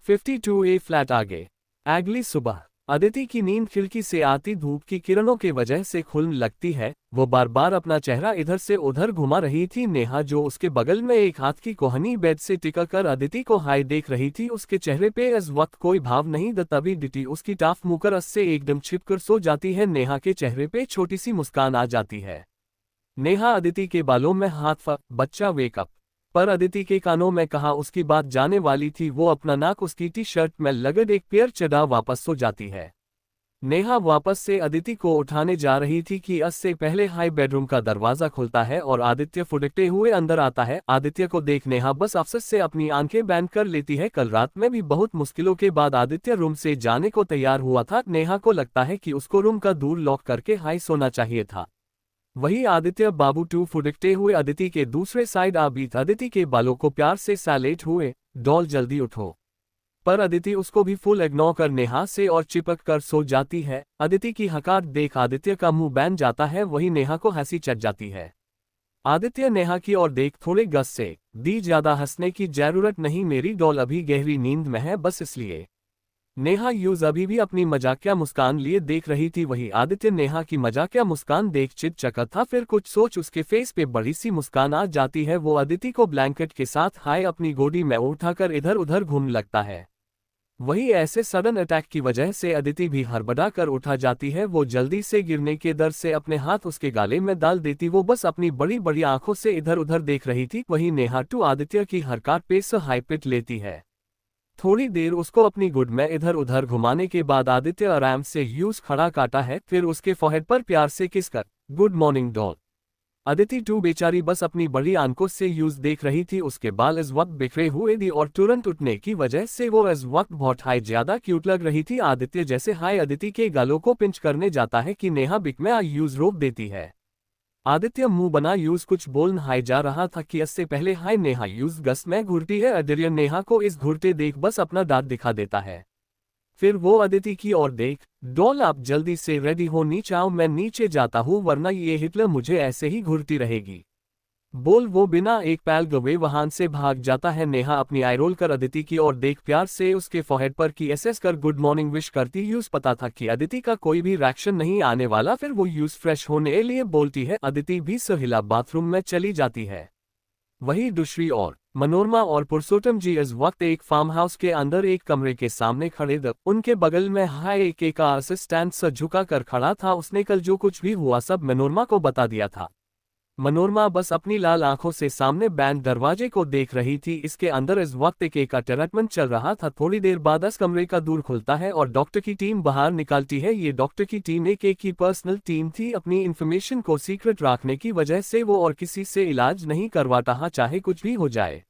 52A flat आगे। अगली सुबह अदिति की नींद खिड़की से आती धूप की किरणों के वजह से खुलने लगती है। वो बार बार अपना चेहरा इधर से उधर घुमा रही थी। नेहा जो उसके बगल में एक हाथ की कोहनी बेड से टिकाकर अदिति को हाई देख रही थी, उसके चेहरे पे इस वक्त कोई भाव नहीं था। तभी डिटी उसकी टाफ मुकर उससे एकदम छिपकर सो जाती है। नेहा के चेहरे पे छोटी सी मुस्कान आ जाती है। नेहा अदिति के बालों में हाथ बच्चा वेकअप पर अदिति के कानों में कहा उसकी बात जाने वाली थी। वो अपना नाक उसकी टी शर्ट में लगड़ एक पेयर चढ़ा वापस सो जाती है। नेहा वापस से अदिति को उठाने जा रही थी कि इससे पहले हाई बेडरूम का दरवाजा खुलता है और आदित्य फुदकते हुए अंदर आता है। आदित्य को देख नेहा बस अफसोस से अपनी आंखें बंद कर लेती है। कल रात में भी बहुत मुश्किलों के बाद आदित्य रूम से जाने को तैयार हुआ था। नेहा को लगता है कि उसको रूम का दूर लॉक करके हाई सोना चाहिए था। वही आदित्य बाबू टू फुदकते हुए अदिति के दूसरे साइड आ बीत अदिति के बालों को प्यार से सैलेट हुए, डॉल जल्दी उठो। पर अदिति उसको भी फुल इग्नोर कर नेहा से और चिपक कर सो जाती है। अदिति की हकार देख आदित्य का मुंह बैन जाता है। वही नेहा को हंसी चढ़ जाती है। आदित्य नेहा की ओर देख थोड़े गस से दी, ज्यादा हंसने की जरूरत नहीं, मेरी डॉल अभी गहरी नींद में है बस इसलिए। नेहा यूज अभी भी अपनी मजाकिया मुस्कान लिए देख रही थी। वही आदित्य नेहा की मजाकिया मुस्कान देख चित चका था। फिर कुछ सोच उसके फेस पे बड़ी सी मुस्कान आ जाती है। वो अदिति को ब्लैंकेट के साथ हाई अपनी गोदी में उठाकर इधर उधर घूमने लगता है। वही ऐसे सडन अटैक की वजह से अदिति भी हड़बड़ा कर उठा जाती है। वो जल्दी से गिरने के डर से अपने हाथ उसके गाले में डाल देती। वो बस अपनी बड़ी बड़ी आंखों से इधर उधर देख रही थी। वही नेहा टू आदित्य की हरकत पे से हाई पिट लेती है। थोड़ी देर उसको अपनी गुड में इधर उधर घुमाने के बाद आदित्य आराम से यूज खड़ा काटा है। फिर उसके फोरहेड पर प्यार से किस कर गुड मॉर्निंग डॉल। अदिति टू बेचारी बस अपनी बड़ी आंखों से यूज देख रही थी। उसके बाल इस वक्त बिखरे हुए थे और तुरंत उठने की वजह से वो इस वक्त बहुत हाई ज्यादा क्यूट लग रही थी। आदित्य जैसे हाई अदिति के गालों को पिंच करने जाता है कि नेहा बिक में यूज रोक देती है। आदित्य मुंह बना यूज कुछ बोलने हाई जा रहा था कि इससे पहले हाई नेहा यूज गस में घुरती है। अदित्य नेहा को इस घुरते देख बस अपना दांत दिखा देता है। फिर वो अदिति की ओर देख, डॉल आप जल्दी से रेडी हो, नीचे आओ, मैं नीचे जाता हूँ वरना ये हिटलर मुझे ऐसे ही घूरती रहेगी। बोल वो बिना एक पैल गवे वहां से भाग जाता है। नेहा अपनी आई रोल कर अदिति की ओर देख प्यार से उसके फोरहेड पर की एसएस कर गुड मॉर्निंग विश करती। यूज पता था कि अदिति का कोई भी रिएक्शन नहीं आने वाला। फिर वो यूज फ्रेश होने के लिए बोलती है। अदिति भी सहिला बाथरूम में चली जाती है। वही दूसरी ओर मनोरमा और पुरुषोत्तम जी इस वक्त एक फार्म हाउस के अंदर एक कमरे के सामने खड़े थे। उनके बगल में हाई एक का असिस्टेंट से झुका कर खड़ा था। उसने कल जो कुछ भी हुआ सब मनोरमा को बता दिया था। मनोरमा बस अपनी लाल आंखों से सामने बैंड दरवाजे को देख रही थी। इसके अंदर इस वक्त एक का ट्रीटमेंट चल रहा था। थोड़ी देर बाद इस कमरे का दूर खुलता है और डॉक्टर की टीम बाहर निकलती है। ये डॉक्टर की टीम एक की पर्सनल टीम थी। अपनी इंफॉर्मेशन को सीक्रेट रखने की वजह से वो और किसी से इलाज नहीं करवाता, चाहे कुछ भी हो जाए।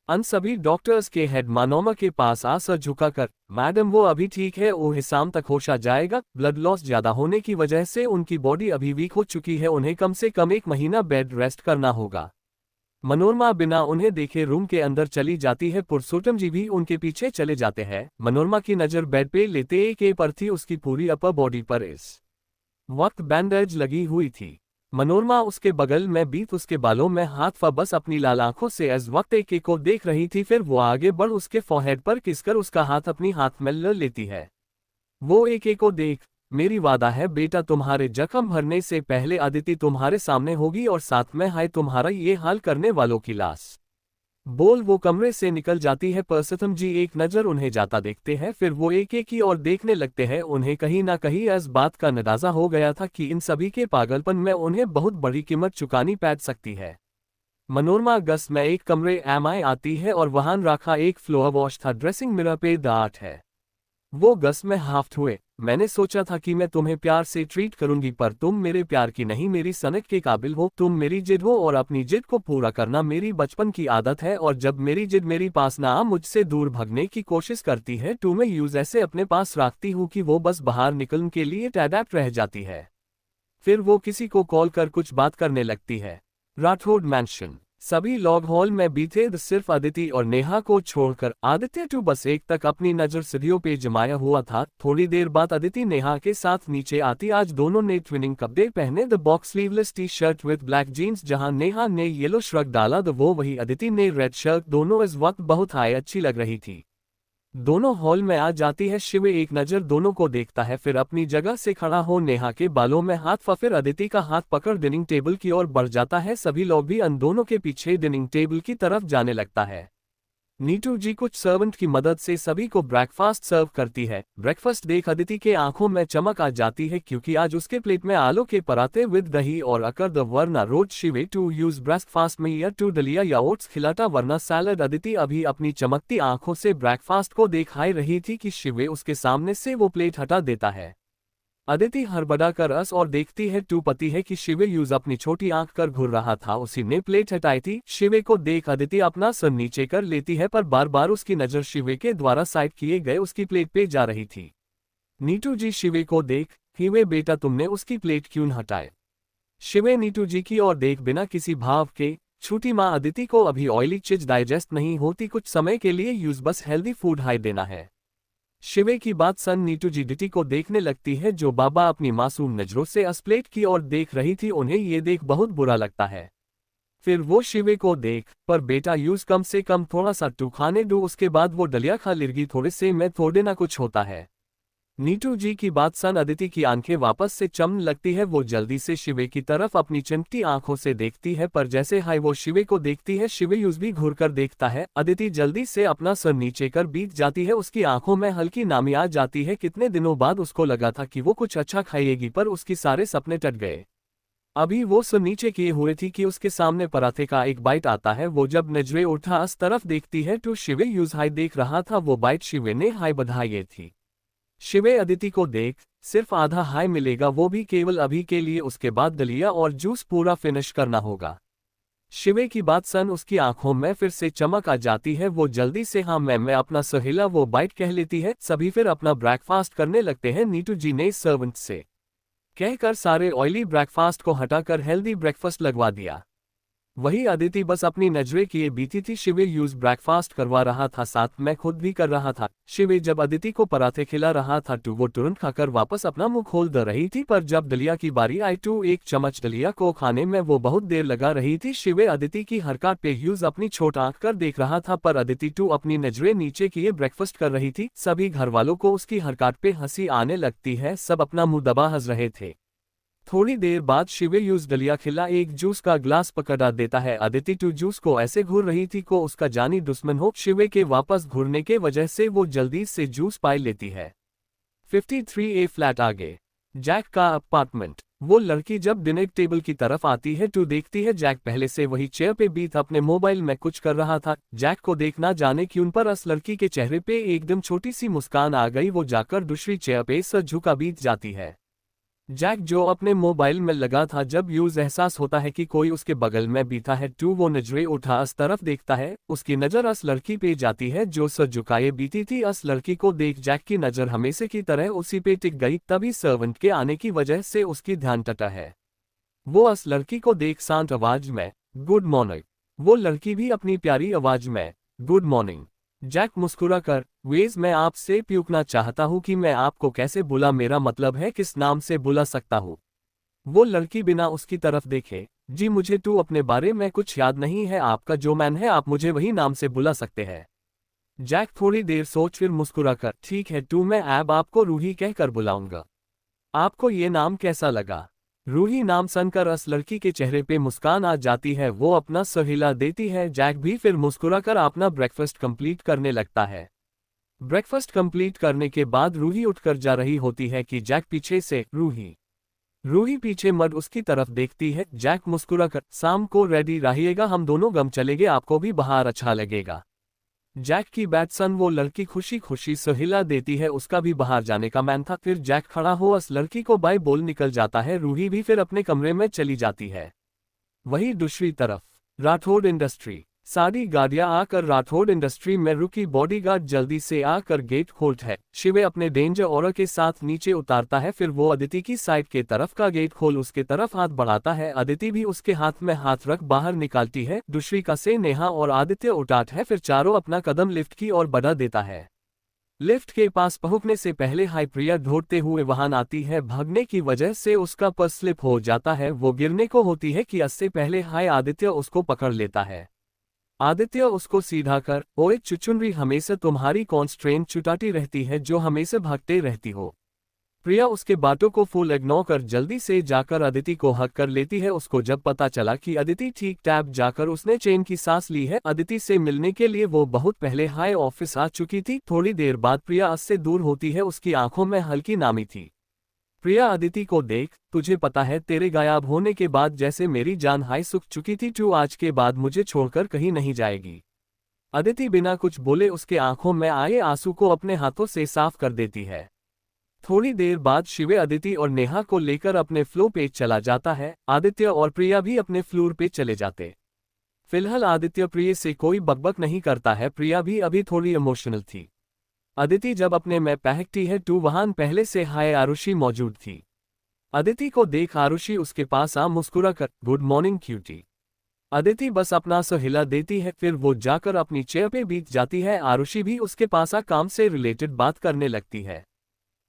अन सभी डॉक्टर्स के हेड मनोरमा के पास आ सर झुकाकर, मैडम वो अभी ठीक है, वो शाम तक होश आ जाएगा। ब्लड लॉस ज्यादा होने की वजह से उनकी बॉडी अभी वीक हो चुकी है, उन्हें कम से कम 1 महीना बेड रेस्ट करना होगा। मनोरमा बिना उन्हें देखे रूम के अंदर चली जाती है। पुरुषोत्तम जी भी उनके पीछे चले जाते हैं। मनोरमा की नजर बेड पे लेते एक पर थी। उसकी पूरी अपर बॉडी पर इस वक्त बैंडेज लगी हुई थी। मनोरमा उसके बगल में बीत उसके बालों में हाथ बस अपनी लाल आंखों से इस वक्त एक को देख रही थी। फिर वो आगे बढ़ उसके फोरहेड पर किसकर उसका हाथ अपनी हाथ में ले लेती है। वो एक को देख, मेरी वादा है बेटा, तुम्हारे जख्म भरने से पहले अदिति तुम्हारे सामने होगी और साथ में हाय तुम्हारा ये हाल करने वालों की लाश। बोल वो कमरे से निकल जाती है। पुरुषोत्तम जी एक नजर उन्हें जाता देखते हैं। फिर वो एक की ओर देखने लगते हैं। उन्हें कहीं ना कहीं इस बात का अंदाजा हो गया था कि इन सभी के पागलपन में उन्हें बहुत बड़ी कीमत चुकानी पड़ सकती है। मनोरमा गस में एक कमरे एमआई आती है और वहां रखा एक फ्लोर वॉश था। ड्रेसिंग मिरर पे दांत है। वो गस में हाफ्ट हुए, मैंने सोचा था कि मैं तुम्हें प्यार से ट्रीट करूंगी पर तुम मेरे प्यार की नहीं मेरी सनक के काबिल हो। तुम मेरी जिद हो और अपनी जिद को पूरा करना मेरी बचपन की आदत है। और जब मेरी जिद मेरी पास ना आ मुझसे दूर भगने की कोशिश करती है तो मैं यूज ऐसे अपने पास रखती हूँ कि वो बस बाहर निकलने के लिए टैडैप्ट रह जाती है। फिर वो किसी को कॉल कर कुछ बात करने लगती है। राठौड़ मैंशन सभी लॉग हॉल में बीते सिर्फ अदिति और नेहा को छोड़कर। आदित्य टू बस एक तक अपनी नजर सीढ़ियों पे जमाया हुआ था। थोड़ी देर बाद अदिति नेहा के साथ नीचे आती। आज दोनों ने ट्विनिंग कपड़े पहने, the box sleeveless T shirt with black jeans. जहां नेहा ने येलो श्रग डाला वो वही अदिति ने रेड शर्ट। दोनों इस वक्त बहुत हाई अच्छी लग रही थी। दोनों हॉल में आ जाती है। शिव एक नज़र दोनों को देखता है, फिर अपनी जगह से खड़ा हो नेहा के बालों में हाथ फिर अदिति का हाथ पकड़ डाइनिंग टेबल की ओर बढ़ जाता है। सभी लोग भी अन दोनों के पीछे डाइनिंग टेबल की तरफ जाने लगता है। नीतू जी कुछ सर्वेंट की मदद से सभी को ब्रेकफास्ट सर्व करती है। ब्रेकफास्ट देख अदिति के आंखों में चमक आ जाती है, क्योंकि आज उसके प्लेट में आलू के पराठे विद दही और अकर द वरना रोज शिवे टू यूज ब्रेकफास्ट में या टू दलिया या ओट्स खिलाता वरना सैलड। अदिति अभी अपनी चमकती आंखों से ब्रेकफास्ट को दिखाई रही थी कि शिवे उसके सामने से वो प्लेट हटा देता है। अदिति हड़बड़ा कर रस और देखती है टू पति है कि शिवे यूज अपनी छोटी आंख कर घूर रहा था, उसी ने प्लेट हटाई थी। शिवे को देख अदिति अपना सर नीचे कर लेती है, पर बार बार उसकी नजर शिवे के द्वारा साइड किए गए उसकी प्लेट पे जा रही थी। नीतू जी शिवे को देख, हिवे बेटा तुमने उसकी प्लेट क्यों हटाए? शिवे नीतू जी की ओर देख बिना किसी भाव के, छोटी माँ अदिति को अभी ऑयली चीज डाइजेस्ट नहीं होती, कुछ समय के लिए यूज बस हेल्दी फूड हाई देना है। शिवे की बात सन नीतू जी डिटी को देखने लगती है, जो बाबा अपनी मासूम नजरों से उस प्लेट की ओर देख रही थी। उन्हें ये देख बहुत बुरा लगता है। फिर वो शिवे को देख, पर बेटा यूज कम से कम थोड़ा सा टू खाने दो, उसके बाद वो दलिया खा लेगी, थोड़े से में थोड़े ना कुछ होता है। नीतू जी की बात सन अदिति की आंखें वापस से चमन लगती है। वो जल्दी से शिवे की तरफ अपनी चमकती आंखों से देखती है, पर जैसे हाय वो शिवे को देखती है, शिवे यूज भी घूर कर देखता है। अदिति जल्दी से अपना सर नीचे कर बीत जाती है। उसकी आंखों में हल्की नामी आ जाती है। कितने दिनों बाद उसको लगा था कि वो कुछ अच्छा खाएगी, पर उसकी सारे सपने टट गए। अभी वो सर नीचे किए हुए थी कि उसके सामने पराठे का एक बाइट आता है। वो जब नजरें उठा इस तरफ देखती है तो शिवे यूज हाई देख रहा था। वो बाइट शिवे ने हाई बधाई थी। शिवे अदिति को देख, सिर्फ आधा हाई मिलेगा, वो भी केवल अभी के लिए, उसके बाद दलिया और जूस पूरा फिनिश करना होगा। शिवे की बात सन उसकी आंखों में फिर से चमक आ जाती है। वो जल्दी से हाँ मैं अपना सहेला वो बाइट कह लेती है। सभी फिर अपना ब्रेकफास्ट करने लगते हैं। नीतू जी ने सर्वेंट से कहकर सारे ऑयली ब्रेकफास्ट को हटाकर हेल्दी ब्रेकफास्ट लगवा दिया। वही अदिति बस अपनी नजरें किए बीती थी। शिवे यूज ब्रेकफास्ट करवा रहा था, साथ में खुद भी कर रहा था। शिवे जब अदिति को पराठे खिला रहा था तो वो तुरंत खाकर वापस अपना मुंह खोल दे रही थी, पर जब दलिया की बारी आई तो एक चम्मच दलिया को खाने में वो बहुत देर लगा रही थी। शिवे अदिति की हरकत पे यूज अपनी छोट आंख कर देख रहा था, पर अदिति टू अपनी नजरें नीचे किए ब्रेकफास्ट कर रही थी। सभी घर वालों को उसकी हरकत पे हंसी आने लगती है। सब अपना मुंह दबा हंस रहे थे। थोड़ी देर बाद शिवे यूज दलिया खिला एक जूस का ग्लास पकड़ा देता है। अदिति टू जूस को ऐसे घूर रही थी को उसका जानी दुश्मन हो। शिवे के वापस घूरने के वजह से वो जल्दी से जूस पाई लेती है। 53A फ्लैट आगे जैक का अपार्टमेंट। वो लड़की जब डिनर टेबल की तरफ आती है तो देखती है जैक पहले से वही चेयर पे बीत अपने मोबाइल में कुछ कर रहा था। जैक को देखना जाने क्यों पर उस लड़की के चेहरे पे एकदम छोटी सी मुस्कान आ गई। वो जाकर दूसरी चेयर पे सर झुका बीत जाती है। जैक जो अपने मोबाइल में लगा था, जब यूज एहसास होता है कि कोई उसके बगल में बीता है तो वो नजरें उठा इस तरफ देखता है। उसकी नजर उस लड़की पे जाती है जो सर झुकाए बीती थी। उस लड़की को देख जैक की नजर हमेशा की तरह उसी पे टिक गई। तभी सर्वेंट के आने की वजह से उसकी ध्यान टटा है। वो उस लड़की को देख शांत आवाज में गुड मॉर्निंग। वो लड़की भी अपनी प्यारी आवाज में गुड मॉर्निंग। जैक मुस्कुरा कर वेज मैं आपसे पूछना चाहता हूँ कि मैं आपको कैसे बुला, मेरा मतलब है किस नाम से बुला सकता हूँ। वो लड़की बिना उसकी तरफ देखे, जी मुझे तो अपने बारे में कुछ याद नहीं है, आपका जो मैन है आप मुझे वही नाम से बुला सकते हैं। जैक थोड़ी देर सोच फिर मुस्कुरा कर ठीक है तो मैं अब आपको रूही कहकर बुलाऊंगा। आपको ये नाम कैसा लगा? रूही नाम सुनकर उस लड़की के चेहरे पे मुस्कान आ जाती है। वो अपना सहेला देती है। जैक भी फिर मुस्कुराकर अपना ब्रेकफास्ट कंप्लीट करने लगता है। ब्रेकफास्ट कंप्लीट करने के बाद रूही उठकर जा रही होती है कि जैक पीछे से रूही पीछे मड उसकी तरफ देखती है। जैक मुस्कुराकर शाम को रेडी रहिएगा, हम दोनों गम चलेंगे, आपको भी बाहर अच्छा लगेगा। जैक की बात सुन वो लड़की खुशी खुशी सहेला देती है। उसका भी बाहर जाने का मैन था। फिर जैक खड़ा हो उस लड़की को बाय बोल निकल जाता है। रूही भी फिर अपने कमरे में चली जाती है। वहीं दूसरी तरफ राठौड़ इंडस्ट्री। सारी गाड़ियां आकर राठौड़ इंडस्ट्री में रुकी। बॉडीगार्ड जल्दी से आकर गेट खोलता है। शिवे अपने डेंजर ऑरा के साथ नीचे उतारता है। फिर वो अदिति की साइड के तरफ का गेट खोल उसके तरफ हाथ बढ़ाता है। अदिति भी उसके हाथ में हाथ रख बाहर निकालती है। दूसरी का से नेहा और आदित्य उठाता है। फिर चारों अपना कदम लिफ्ट की ओर बढ़ा देता है। लिफ्ट के पास पहुंचने से पहले हाई प्रिया दौड़ते हुए वाहन आती है। भागने की वजह से उसका पर्स स्लिप हो जाता है। वो गिरने को होती है कि इससे पहले हाई आदित्य उसको पकड़ लेता है। आदित्य उसको सीधा कर, ओए चुचुनरी, हमेशा तुम्हारी कॉन्स्ट्रेंट चुटाती रहती है जो हमेशा भागते रहती हो। प्रिया उसके बातों को फुल इग्नोर कर जल्दी से जाकर अदिति को हक कर लेती है। उसको जब पता चला कि अदिति ठीक टैब जाकर उसने चैन की सांस ली है। अदिति से मिलने के लिए वो बहुत पहले हाई ऑफिस आ चुकी थी। थोड़ी देर बाद प्रिया उससे दूर होती है, उसकी आंखों में हल्की नामी थी। प्रिया अदिति को देख, तुझे पता है तेरे गायब होने के बाद जैसे मेरी जान हाई सुख चुकी थी, तू आज के बाद मुझे छोड़कर कहीं नहीं जाएगी। अदिति बिना कुछ बोले उसके आंखों में आए आंसू को अपने हाथों से साफ कर देती है। थोड़ी देर बाद शिवे अदिति और नेहा को लेकर अपने फ्लो पे चला जाता है। आदित्य और प्रिया भी अपने फ्लोर पे चले जाते। फिलहाल आदित्य प्रिया से कोई बकबक नहीं करता है। प्रिया भी अभी थोड़ी इमोशनल थी। अदिति जब अपने में पहकती है तो वहां पहले से हाय आरुषि मौजूद थी। अदिति को देख आरुषि उसके पास आ मुस्कुरा कर गुड मॉर्निंग क्यूटी। अदिति बस अपना सर हिला देती है, फिर वो जाकर अपनी चेयर पे बीत जाती है। आरुषि भी उसके पास आ काम से रिलेटेड बात करने लगती है।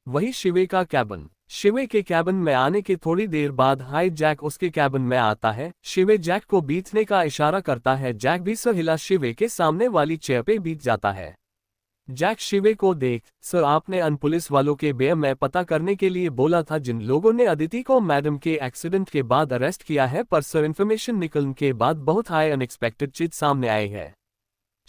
वही शिवे का कैबिन। शिवे के कैबिन में आने के थोड़ी देर बाद हाई जैक उसके कैबिन में आता है। शिवे जैक को बीतने का इशारा करता है। जैक भी सर हिला शिवे के सामने वाली चेयर पे बीत जाता है। जैक शिवे को देख, सर आपने अन पुलिस वालों के बारे में पता करने के लिए बोला था जिन लोगों ने अदिति को मैडम के एक्सीडेंट के बाद अरेस्ट किया है, पर सर इन्फॉर्मेशन निकलने के बाद बहुत हाई अनएक्सपेक्टेड चीज सामने आई है।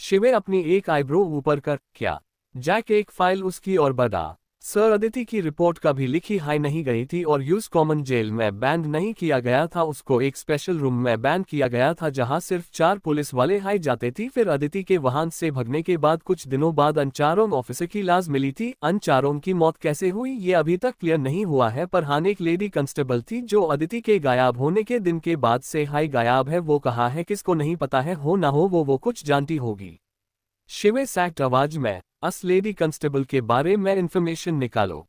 शिवे अपनी एक आईब्रो ऊपर कर, क्या? जैक एक फाइल उसकी ओर बढ़ा। सर अदिति की रिपोर्ट कभी लिखी हाई नहीं गई थी और यूज कॉमन जेल में बैंड नहीं किया गया था। उसको एक स्पेशल रूम में बैंड किया गया था जहां सिर्फ 4 पुलिस वाले हाई जाते थे। फिर अदिति के वाहन से भगने के बाद कुछ दिनों बाद अन चारों ऑफिसर की लाश मिली थी। अन चारों की मौत कैसे हुई ये अभी तक क्लियर नहीं हुआ है, पर हाँ एक लेडी कांस्टेबल थी जो अदिति के गायब होने के दिन के बाद से हाई गायब है। वो कहाँ है किसको नहीं पता है, हो ना हो वो कुछ जानती होगी। शिवे सैक्ट आवाज में, अस लेडी कांस्टेबल के बारे में इंफॉर्मेशन निकालो।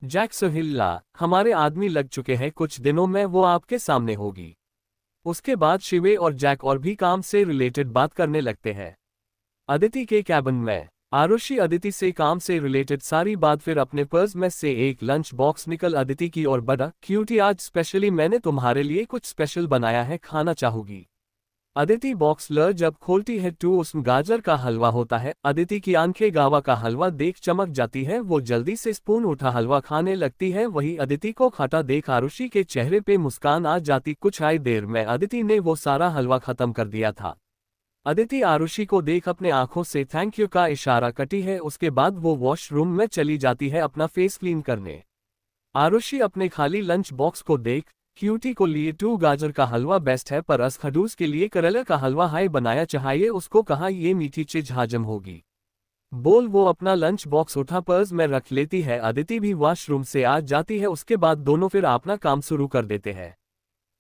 जैक सोहिल्ला, हमारे आदमी लग चुके हैं, कुछ दिनों में वो आपके सामने होगी। उसके बाद शिवे और जैक और भी काम से रिलेटेड बात करने लगते हैं। अदिति के कैबिन में आरुषि अदिति से काम से रिलेटेड सारी बात, फिर अपने पर्स में से एक लंच बॉक्स निकल अदिति की ओर बढ़ा। क्यूटी, आज स्पेशली मैंने तुम्हारे लिए कुछ स्पेशल बनाया है, खाना चाहोगी? अदिति बॉक्स ल जब खोलती है तो उसमें गाजर का हलवा होता है। अदिति की आंखें गावा का हलवा देख चमक जाती है। वो जल्दी से स्पून उठा हलवा खाने लगती है। वही अदिति को खाता देख आरुषि के चेहरे पे मुस्कान आ जाती। कुछ आई देर में अदिति ने वो सारा हलवा खत्म कर दिया था। अदिति आरुषि को देख अपने आंखों से थैंक यू का इशारा करती है। उसके बाद वो वॉशरूम में चली जाती है अपना फेस क्लीन करने। आरुषि अपने खाली लंच बॉक्स को देख, क्यूटी को लिए 2 गाजर का हलवा बेस्ट है, पर खडूस के लिए करेला का हलवा हाई बनाया चाहिए। उसको कहा ये मीठी चीज हजम होगी। बोल वो अपना लंच बॉक्स उठा पर्स में रख लेती है। अदिति भी वॉशरूम से आ जाती है। उसके बाद दोनों फिर अपना काम शुरू कर देते हैं।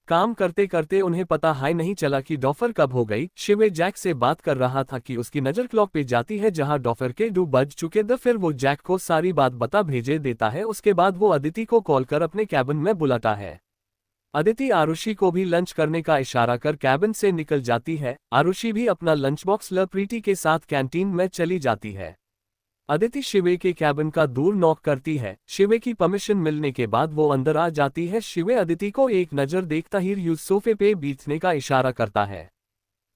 काम करते करते उन्हें पता हाई नहीं चला कि डॉफर कब हो गई। शिवे जैक से बात कर रहा था कि उसकी नजर क्लॉक पे जाती है जहां डॉफर के 2 बज चुके थे। फिर वो जैक को सारी बात बता भेजे देता है। उसके बाद वो अदिति को कॉल कर अपने कैबिन में बुलाता है। अदिति आरुषि को भी लंच करने का इशारा कर कैबिन से निकल जाती है। आरुषि भी अपना लंच बॉक्स ल प्रीति के साथ कैंटीन में चली जाती है। अदिति शिवे के कैबिन का दूर नॉक करती है। शिवे की परमिशन मिलने के बाद वो अंदर आ जाती है। शिवे अदिति को एक नजर देखता ही यूज सोफे पे बीतने का इशारा करता है।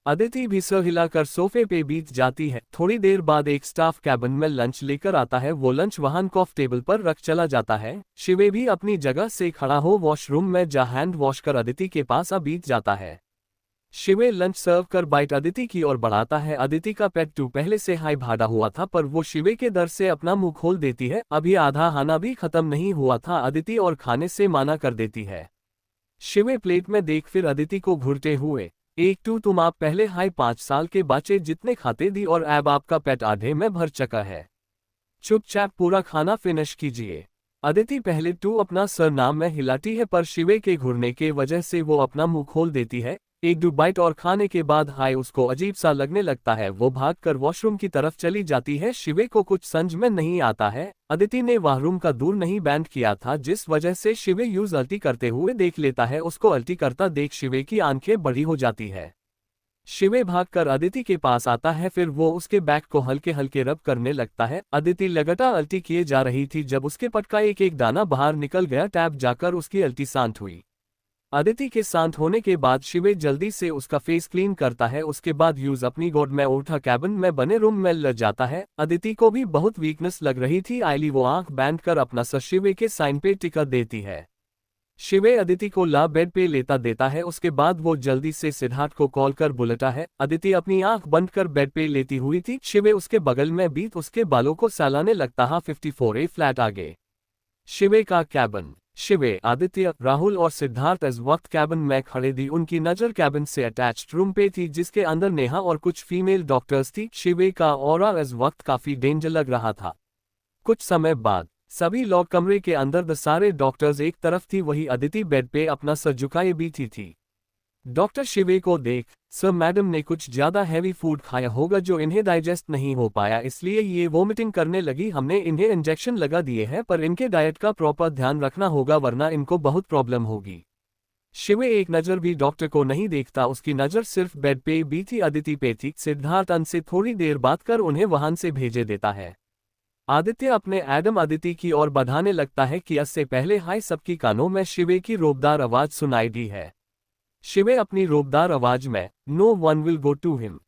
अदिति भी सर हिलाकर सोफे पे बीत जाती है। थोड़ी देर बाद एक स्टाफ कैबिन में लंच लेकर आता है। वो लंच वहां कॉफ टेबल पर रख चला जाता है। शिवे भी अपनी जगह से खड़ा हो वॉशरूम में जा हैंड वॉश कर अदिति के पास आ बीत जाता है। शिवे लंच सर्व कर बाइट अदिति की ओर बढ़ाता है। अदिति का पेट 2 पहले से हाई भाड़ा हुआ था, पर वो शिवे के डर से अपना मुंह खोल देती है। अभी आधा खाना भी खत्म नहीं हुआ था अदिति, और खाने से माना कर देती है। शिवे प्लेट में देख फिर अदिति को घूरते हुए, एक तो तुम आप पहले हाई 5 साल के बच्चे जितने खाते दी और अब आपका पेट आधे में भर चुका है। चुपचाप पूरा खाना फिनिश कीजिए। अदिति पहले तो अपना सर नाम में हिलाती है, पर शिवे के घूरने के वजह से वो अपना मुंह खोल देती है। 1-2 बाइट और खाने के बाद हाई उसको अजीब सा लगने लगता है। वो भागकर वॉशरूम की तरफ चली जाती है। शिवे को कुछ समझ में नहीं आता है। अदिति ने वॉशरूम का दूर नहीं बैंड किया था, जिस वजह से शिवे यूज अल्टी करते हुए देख लेता है। उसको अल्टी करता देख शिवे की आंखें बड़ी हो जाती है। शिवे भागकर अदिति के पास आता है। फिर वो उसके बैक को हल्के हल्के रब करने लगता है। अदिति लगातार अल्टी किए जा रही थी जब उसके पट का एक एक दाना बाहर निकल गया। टैब जाकर उसकी अल्टी शांत हुई। अदिति के शांत होने के बाद शिवे जल्दी से उसका फेस क्लीन करता है। उसके बाद यूज अपनी गोद में उठा कैबिन में बने रूम में ले जाता है। अदिति को भी बहुत वीकनेस लग रही थी। आईली वो आंख बांध कर अपना सर शिवे के साइन पे टिका देती है। शिवे अदिति को ला बेड पे लेता देता है। उसके बाद वो जल्दी से सिद्धार्थ को कॉल कर बुलाता है। अदिति अपनी आंख बंद कर बेड पे लेती हुई थी। शिवे उसके बगल में बीत उसके बालों को सहलाने लगता है। 54A फ्लैट आगे शिवे का कैबिन। शिवे, आदित्य, राहुल और सिद्धार्थ इस वक्त कैबिन में खड़े थी। उनकी नजर कैबिन से अटैच्ड रूम पे थी जिसके अंदर नेहा और कुछ फीमेल डॉक्टर्स थी। शिवे का ऑरा इस वक्त काफी डेंजर लग रहा था। कुछ समय बाद सभी लोग कमरे के अंदर सारे डॉक्टर्स एक तरफ थी, वही अदिति बेड पे अपना सर झुकाए बैठी थी। डॉक्टर शिवे को देख, सर मैडम ने कुछ ज्यादा हैवी फूड खाया होगा जो इन्हें डाइजेस्ट नहीं हो पाया, इसलिए ये वोमिटिंग करने लगी। हमने इन्हें इंजेक्शन लगा दिए हैं पर इनके डाइट का प्रॉपर ध्यान रखना होगा वरना इनको बहुत प्रॉब्लम होगी। शिवे एक नजर भी डॉक्टर को नहीं देखता, उसकी नजर सिर्फ बेड पे बीती अदिति पे थी। सिद्धार्थ अन से थोड़ी देर बात कर उन्हें वहां से भेजे देता है। आदित्य अपने एडम अदिति की ओर बढ़ाने लगता है कि इससे पहले हाय सबकी कानों में शिवे की रोबदार आवाज सुनाई दी है। शिवे अपनी रोबदार आवाज में, no one will go to him.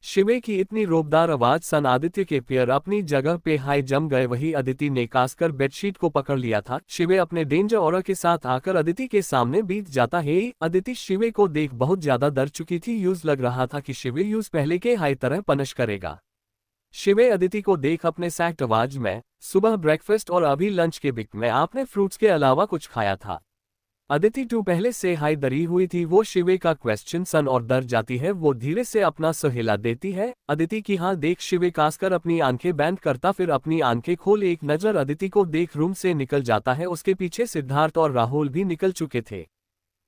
Shivay की इतनी रोबदार आवाज सन आदित्य के पैर अपनी जगह पे हाई जम गए। वही अदिति ने कासकर बेडशीट को पकड़ लिया था। शिवे अपने डेंजर ऑरा के साथ आकर अदिति के सामने बीत जाता है। अदिति शिवे को देख बहुत ज्यादा डर चुकी थी। यूज लग रहा था कि शिवे यूज पहले के हाई तरह पनिश करेगा। शिवे अदिति को देख अपने सैक्ट आवाज में, सुबह ब्रेकफास्ट और अभी लंच के बिक में आपने फ्रूट्स के अलावा कुछ खाया था। अदिति टू पहले से हाई डरी हुई थी। वो शिवे का क्वेश्चन सन और डर जाती है। वो धीरे से अपना सर हिला देती है। अदिति की हाँ देख शिवे कासकर अपनी आंखें बैंड करता, फिर अपनी आंखें खोल एक नजर अदिति को देख रूम से निकल जाता है। उसके पीछे सिद्धार्थ और राहुल भी निकल चुके थे।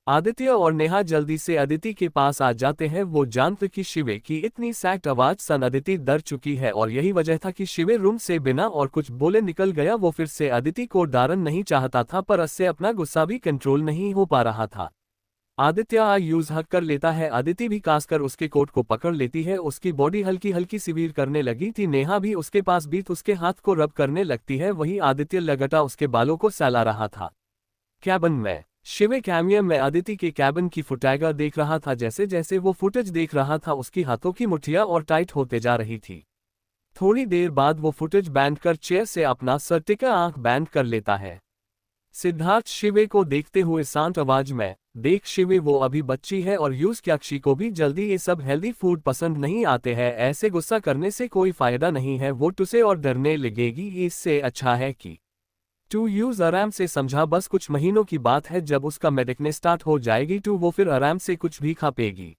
आदित्य और नेहा जल्दी से अदिति के पास आ जाते हैं। वो जानते कि शिवे की इतनी सैक्ट आवाज सन अदिति डर चुकी है और यही वजह था कि शिवे रूम से बिना और कुछ बोले निकल गया। वो फिर से अदिति को डारन नहीं चाहता था पर उससे अपना गुस्सा भी कंट्रोल नहीं हो पा रहा था। आदित्य यूज हक कर लेता है। अदिति भी कासकर उसके कोट को पकड़ लेती है। उसकी बॉडी हल्की हल्की सिविर करने लगी थी। नेहा भी उसके पास बीत उसके हाथ को रब करने लगती है। वही आदित्य लगटा उसके बालों को सहला रहा था। कैबिन में शिवे कैमिया में अदिति के कैबिन की फुटेज देख रहा था। जैसे जैसे वो फुटेज देख रहा था उसकी हाथों की मुठ्ठियां और टाइट होते जा रही थी। थोड़ी देर बाद वो फुटेज बैंड कर चेयर से अपना सर टिका आंख बैंड कर लेता है। सिद्धार्थ शिवे को देखते हुए शांत आवाज में, देख शिवे वो अभी बच्ची है और यूज क्याक्षी को भी जल्दी ये सब हेल्दी फूड पसंद नहीं आते हैं। ऐसे गुस्सा करने से कोई फायदा नहीं है, वो तुझसे और डरने लगेगी। इससे अच्छा है कि टू यूज आराम से समझा। बस कुछ महीनों की बात है, जब उसका मेडिकने स्टार्ट हो जाएगी टू वो फिर आराम से कुछ भी खा पेगी।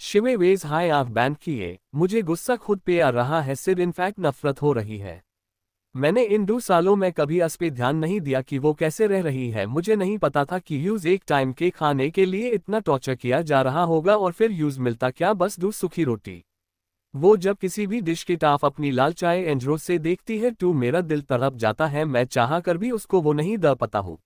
शिवे वेज हाई आंख बैंड किए, मुझे गुस्सा खुद पे आ रहा है, सिर्फ इनफैक्ट नफरत हो रही है। मैंने इन 2 सालों में कभी इस पे ध्यान नहीं दिया कि वो कैसे रह रही है। मुझे नहीं पता था कि यूज एक टाइम के खाने के लिए इतना टॉर्चर किया जा रहा होगा और फिर यूज मिलता क्या, बस 2 सूखी रोटी। वो जब किसी भी डिश की टाफ अपनी लाल चाय एंड्रो से देखती है तो मेरा दिल तड़प जाता है। मैं चाह कर भी उसको वो नहीं दे पाता हूँ।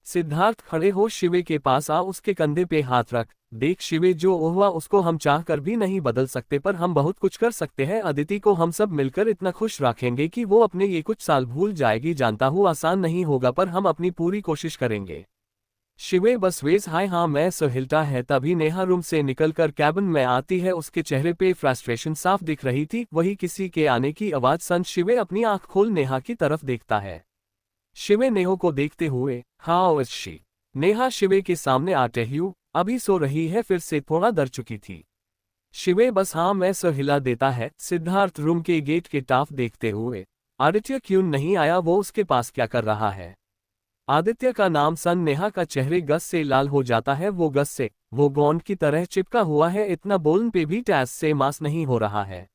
सिद्धार्थ खड़े हो शिवे के पास आ, उसके कंधे पे हाथ रख, देख शिवे जो हुआ उसको हम चाह कर भी नहीं बदल सकते पर हम बहुत कुछ कर सकते हैं। अदिति को हम सब मिलकर इतना खुश रखेंगे कि वो अपने ये कुछ साल भूल जाएगी। जानता हूँ आसान नहीं होगा पर हम अपनी पूरी कोशिश करेंगे। शिवे बस वेज हाय हाँ मैं सहिलता है। तभी नेहा रूम से निकलकर कैबिन में आती है। उसके चेहरे पे फ्रस्ट्रेशन साफ दिख रही थी। वही किसी के आने की आवाज सन शिवे अपनी आंख खोल नेहा की तरफ देखता है। शिवे नेहा को देखते हुए, हाउ इज शी? नेहा शिवे के सामने आते ही, अभी सो रही है, फिर से थोड़ा डर चुकी थी। शिवे बस हाँ मैं हिला देता है। सिद्धार्थ रूम के गेट के टाफ देखते हुए, आदित्य क्यों नहीं आया, वो उसके पास क्या कर रहा है? आदित्य का नाम सन नेहा का चेहरे गस से लाल हो जाता है। वो गस से वो गोंद की तरह चिपका हुआ है, इतना बोलने पे भी टैस से मास नहीं हो रहा है।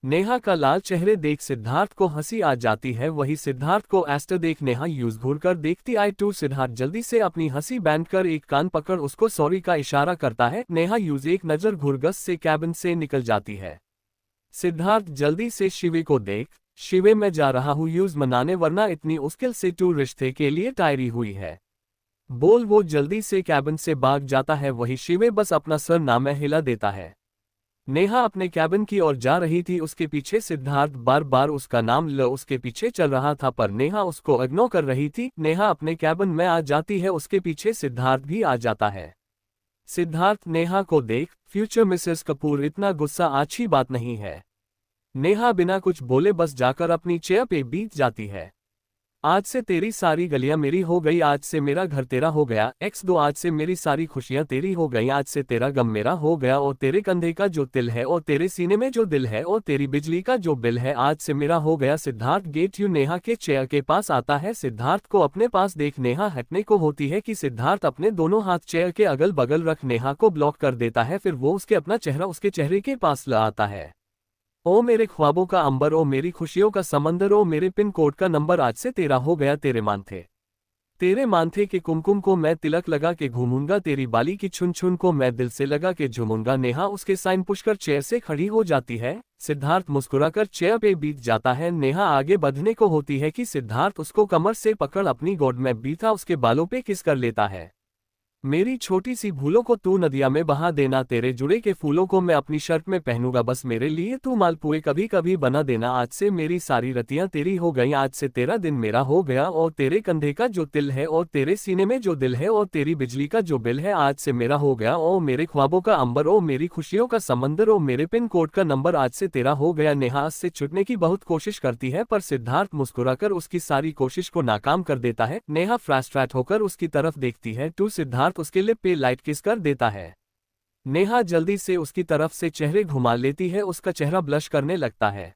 नेहा का लाल चेहरे देख सिद्धार्थ को हंसी आ जाती है। वही सिद्धार्थ को एस्टर देख नेहा यूज घूर कर देखती आई टू। सिद्धार्थ जल्दी से अपनी हंसी बैंड कर एक कान पकड़ उसको सॉरी का इशारा करता है। नेहा यूज एक नजर घूर गस से कैबिन से निकल जाती है। सिद्धार्थ जल्दी से शिवे को देख, शिवे मैं जा रहा हूँ यूज मनाने, वरना इतनी मुश्किल से तू रिश्ते के लिए तैयारी हुई है बोल। वो जल्दी से कैबिन से भाग जाता है। वही शिवे बस अपना सर नामे हिला देता है। नेहा अपने कैबिन की ओर जा रही थी। उसके पीछे सिद्धार्थ बार बार उसका नाम ल उसके पीछे चल रहा था, पर नेहा उसको इग्नोर कर रही थी। नेहा अपने कैबिन में आ जाती है, उसके पीछे सिद्धार्थ भी आ जाता है। सिद्धार्थ नेहा को देख, फ्यूचर मिसेस कपूर इतना गुस्सा अच्छी बात नहीं है। नेहा बिना कुछ बोले बस जाकर अपनी चेयर पे बीत जाती है। आज से तेरी सारी गलियां मेरी हो गई, आज से मेरा घर तेरा हो गया X2, आज से मेरी सारी खुशियां तेरी हो गई, आज से तेरा गम मेरा हो गया, और तेरे कंधे का जो तिल है और तेरे सीने में जो दिल है और तेरी बिजली का जो बिल है आज से मेरा हो गया। सिद्धार्थ गेट यू नेहा के चेयर के पास आता है। सिद्धार्थ को अपने पास देख नेहा हटने को होती है कि सिद्धार्थ अपने दोनों हाथ चेयर के अगल बगल रख नेहा को ब्लॉक कर देता है। फिर वो उसके अपना चेहरा उसके चेहरे के पास ला आता है। ओ मेरे ख्वाबों का अंबर, ओ मेरी खुशियों का समंदर, ओ मेरे पिन कोड का नंबर आज से तेरा हो गया। तेरे माथे के कुमकुम को मैं तिलक लगा के घूमूंगा, तेरी बाली की छुन छुन को मैं दिल से लगा के झूमूंगा। नेहा उसके साइन पुशकर चेयर से खड़ी हो जाती है। सिद्धार्थ मुस्कुराकर चेयर पे बीत जाता है। नेहा आगे बढ़ने को होती है कि सिद्धार्थ उसको कमर से पकड़ अपनी गोद में बीता उसके बालों पे किस कर लेता है। मेरी छोटी सी भूलों को तू नदिया में बहा देना, तेरे जुड़े के फूलों को मैं अपनी शर्ट में पहनूंगा, बस मेरे लिए तू मालपुए कभी कभी बना देना। आज से मेरी सारी रतियां तेरी हो गई, आज से तेरा दिन मेरा हो गया, और तेरे कंधे का जो तिल है और तेरे सीने में जो दिल है और तेरी बिजली का जो बिल है आज से मेरा हो गया। ओ मेरे ख्वाबों का अंबर, ओ मेरी खुशियों का समंदर, ओ मेरे पिन कोड का नंबर आज से तेरा हो गया। नेहा से छुटने की बहुत कोशिश करती है, पर सिद्धार्थ मुस्कुराकर उसकी सारी कोशिश को नाकाम कर देता है। नेहा फ्रस्ट्रेट होकर उसकी तरफ देखती है तो सिद्धार्थ उसके लिप पे लाइट किस कर देता है। नेहा जल्दी से उसकी तरफ से चेहरे घुमा लेती है, उसका चेहरा ब्लश करने लगता है।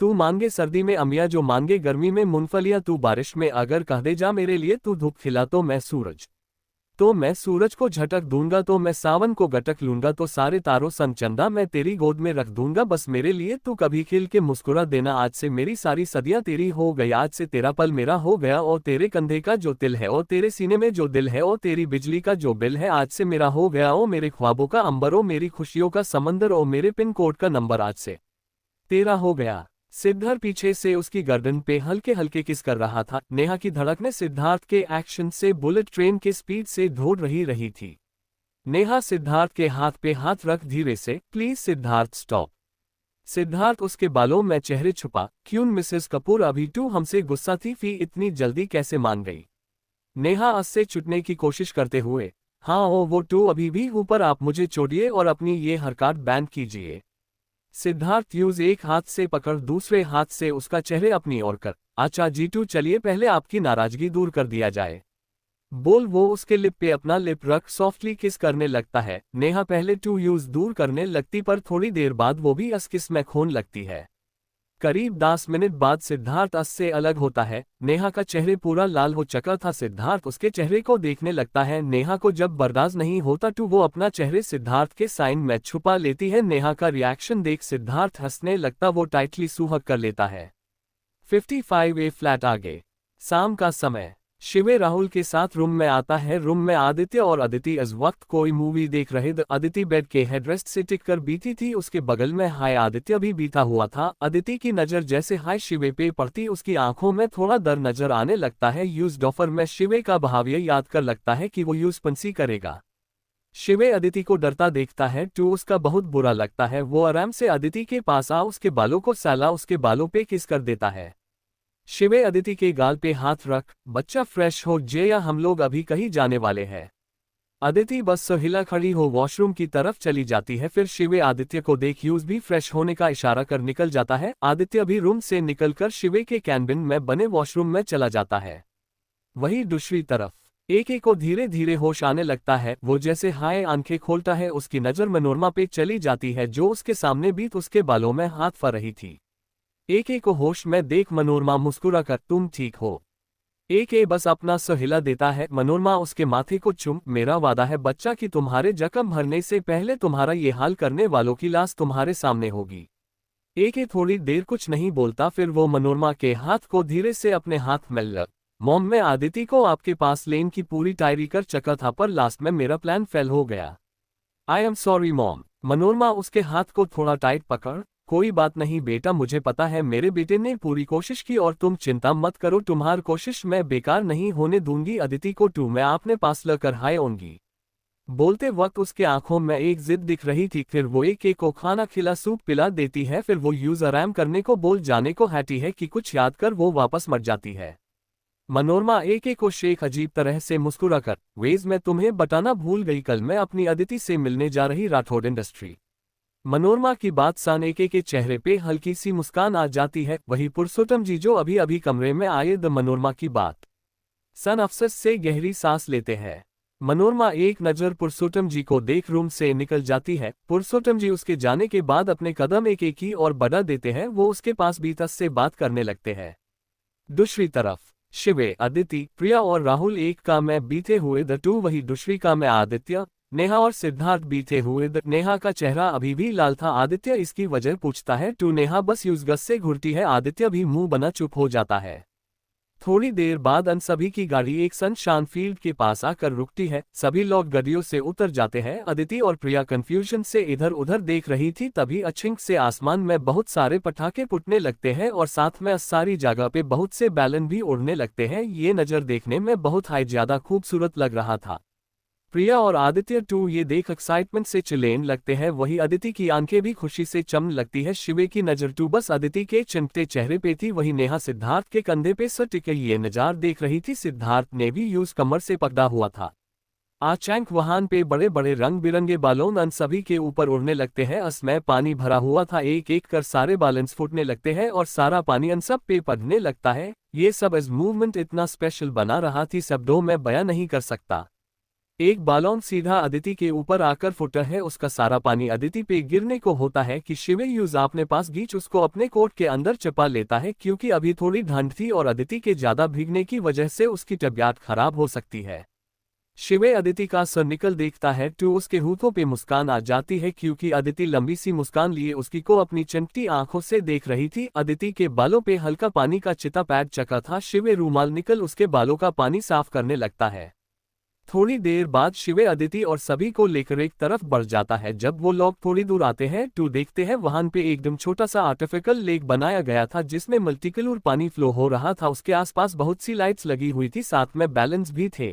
तू मांगे सर्दी में अमिया जो मांगे गर्मी में मूंगफलियां, तू बारिश में अगर कह दे जा मेरे लिए तू धूप खिला तो मैं सूरज को झटक दूंगा, तो मैं सावन को गटक लूंगा, तो सारे तारों संग चंदा मैं तेरी गोद में रख दूंगा, बस मेरे लिए तू कभी खिल के मुस्कुरा देना। आज से मेरी सारी सदियां तेरी हो गई, आज से तेरा पल मेरा हो गया, और तेरे कंधे का जो तिल है और तेरे सीने में जो दिल है और तेरी बिजली का जो बिल है आज से मेरा हो गया। ओ मेरे ख्वाबों का अंबर, ओ मेरी खुशियों का समंदर, ओ मेरे पिन कोड का नंबर आज से तेरा हो गया। सिद्धार्थ पीछे से उसकी गर्दन पे हल्के हल्के किस कर रहा था। नेहा की धड़कने सिद्धार्थ के एक्शन से बुलेट ट्रेन के स्पीड से दौड़ रही थी। नेहा सिद्धार्थ के हाथ पे हाथ रख धीरे से, प्लीज सिद्धार्थ स्टॉप। सिद्धार्थ उसके बालों में चेहरे छुपा, क्यों मिसेस कपूर अभी तू हमसे गुस्सा थी, फी इतनी जल्दी कैसे मान गई। नेहा उससे छुटने की कोशिश करते हुए, हाँ वो टू अभी भी ऊपर, आप मुझे छोड़िए और अपनी ये हरकत बैन कीजिए। सिद्धार्थ यूज एक हाथ से पकड़ दूसरे हाथ से उसका चेहरे अपनी ओर कर, अच्छा जीटू चलिए पहले आपकी नाराजगी दूर कर दिया जाए। बोल वो उसके लिप पे अपना लिप रख सॉफ्टली किस करने लगता है। नेहा पहले टू यूज दूर करने लगती, पर थोड़ी देर बाद वो भी अस किस में खोन लगती है। करीब 10 मिनट बाद सिद्धार्थ अस से अलग होता है। नेहा का चेहरे पूरा लाल हो चुका था। सिद्धार्थ उसके चेहरे को देखने लगता है। नेहा को जब बर्दाश्त नहीं होता तो वो अपना चेहरे सिद्धार्थ के साइन में छुपा लेती है। नेहा का रिएक्शन देख सिद्धार्थ हंसने लगता, वो टाइटली सुहक कर लेता है। 55A फ्लैट आगे। शाम का समय। शिवे राहुल के साथ रूम में आता है। रूम में आदित्य और अदिति इस वक्त कोई मूवी देख रहे थे। अदिति बेड के हेडरेस्ट से टिक कर बीती थी, उसके बगल में हाय आदित्य भी बीता हुआ था। अदिति की नजर जैसे हाय शिवे पे पड़ती, उसकी आंखों में थोड़ा डर नजर आने लगता है। यूज ऑफर में शिवे का बहावियर याद कर लगता है कि वो यूज पंसी करेगा। शिवे अदिति को डरता देखता है तो उसका बहुत बुरा लगता है। वो आराम से अदिति के पास आ उसके बालों को साला उसके बालों पे किस कर देता है। शिवे अदिति के गाल पे हाथ रख, बच्चा फ्रेश हो जे या हम लोग अभी कहीं जाने वाले हैं। अदिति बस सहिला खड़ी हो वॉशरूम की तरफ चली जाती है। फिर शिवे आदित्य को देख यूज भी फ्रेश होने का इशारा कर निकल जाता है। आदित्य भी रूम से निकलकर शिवे के कैबिन में बने वॉशरूम में चला जाता है। वहीं दूसरी तरफ एक को धीरे धीरे होश आने लगता है। वो जैसे हाय आंखें खोलता है, उसकी नजर मनोरमा पे चली जाती है जो उसके सामने बीत उसके बालों में हाथ फर रही थी। एक को होश में देख मनोरमा मुस्कुराकर तुम ठीक हो। एक बस अपना सहिला देता है। मनोरमा उसके माथे को चूम, मेरा वादा है बच्चा कि तुम्हारे जख्म भरने से पहले तुम्हारा ये हाल करने वालों की लाश तुम्हारे सामने होगी। एक थोड़ी देर कुछ नहीं बोलता, फिर वो मनोरमा के हाथ को धीरे से अपने हाथ में लग, मॉम मैं आदिति को आपके पास लेन की पूरी तैयारी कर चुका था, पर लास्ट में मेरा प्लान फेल हो गया। I am sorry mom. Manorama उसके हाथ को थोड़ा टाइट पकड़, कोई बात नहीं बेटा, मुझे पता है मेरे बेटे ने पूरी कोशिश की और तुम चिंता मत करो, तुम्हारी कोशिश मैं बेकार नहीं होने दूंगी। अदिति को मैं आपने पास लेकर हाय आऊंगी। बोलते वक्त उसके आंखों में एक जिद दिख रही थी। फिर वो एक को खाना खिला सूप पिला देती है। फिर वो यूज आराम करने को बोल जाने को हैटी है कि कुछ याद कर वो वापस मर जाती है। मनोरमा एक को शेख अजीब तरह से मुस्कुराकर, वेज मैं तुम्हें बताना भूल गई, कल मैं अपनी अदिति से मिलने जा रही राठौड़ इंडस्ट्री। मनोरमा की बात सान एके के चेहरे पे हल्की सी मुस्कान आ जाती है। वही पुरुषोत्तम जी जो अभी अभी कमरे में आए द मनोरमा की बात सन अफसोस से गहरी सांस लेते हैं। मनोरमा एक नजर पुरुषोत्तम जी को देख रूम से निकल जाती है। पुरुषोत्तम जी उसके जाने के बाद अपने कदम एक ही और बढ़ा देते हैं। वो उसके पास भी तस से बात करने लगते हैं। दूसरी तरफ शिवे, अदिति, प्रिया और राहुल एक का में बीते हुए द टू, वही दूसरी का में आदित्य, नेहा और सिद्धार्थ बीते हुए द। नेहा का चेहरा अभी भी लाल था। आदित्य इसकी वजह पूछता है टू। नेहा बस यूज गस से घुरती है। आदित्य भी मुंह बना चुप हो जाता है। थोड़ी देर बाद अन सभी की गाड़ी एक सनशाइन फील्ड के पास आकर रुकती है। सभी लोग गाड़ियों से उतर जाते हैं। अदिति और प्रिया कंफ्यूजन से इधर उधर देख रही थी। तभी अचानक से आसमान में बहुत सारे पटाखे फूटने लगते हैं और साथ में सारी जगह पे बहुत से बैलून भी उड़ने लगते हैं। ये नज़र देखने में बहुत ही ज्यादा खूबसूरत लग रहा था। प्रिया और आदित्य टू ये देख एक्साइटमेंट से चिल्लाने लगते हैं। वही अदिति की आंखें भी खुशी से चमकने लगती है। शिवे की नजर टू बस अदिति के चमकते चेहरे पे थी। वही नेहा सिद्धार्थ के कंधे पे सर टिके ये नज़ारा देख रही थी। सिद्धार्थ ने भी यूज कमर से पकड़ा हुआ था। अचानक वहां पे बड़े बड़े रंग बिरंगे बालून अन सभी के ऊपर उड़ने लगते हैं। उसमें पानी भरा हुआ था। एक एक कर सारे बालून्स फूटने लगते हैं और सारा पानी अन सब पे पड़ने लगता है। ये सब इस मूवमेंट इतना स्पेशल बना रहा थी, शब्दों में बयां नहीं कर सकता। एक बालून सीधा अदिति के ऊपर आकर फुटा है। उसका सारा पानी अदिति पे गिरने को होता है कि शिवे यूज अपने पास गीच उसको अपने कोट के अंदर छिपा लेता है, क्योंकि अभी थोड़ी ठंड थी और अदिति के ज्यादा भीगने की वजह से उसकी तबीयत खराब हो सकती है। शिवे अदिति का सर निकल देखता है टू उसके होठों पे मुस्कान आ जाती है, क्योंकि अदिति लंबी सी मुस्कान लिए उसकी को अपनी चमकती आंखों से देख रही थी। अदिति के बालों पे हल्का पानी का चिता पैड चका था। शिवे रूमाल निकल उसके बालों का पानी साफ करने लगता है। थोड़ी देर बाद शिवे अदिति और सभी को लेकर एक तरफ बढ़ जाता है। जब वो लोग थोड़ी दूर आते हैं टू देखते हैं वहां पे एकदम छोटा सा आर्टिफिशियल लेक बनाया गया था जिसमें मल्टीकलर पानी फ्लो हो रहा था। उसके आसपास बहुत सी लाइट्स लगी हुई थी, साथ में बैलून्स भी थे।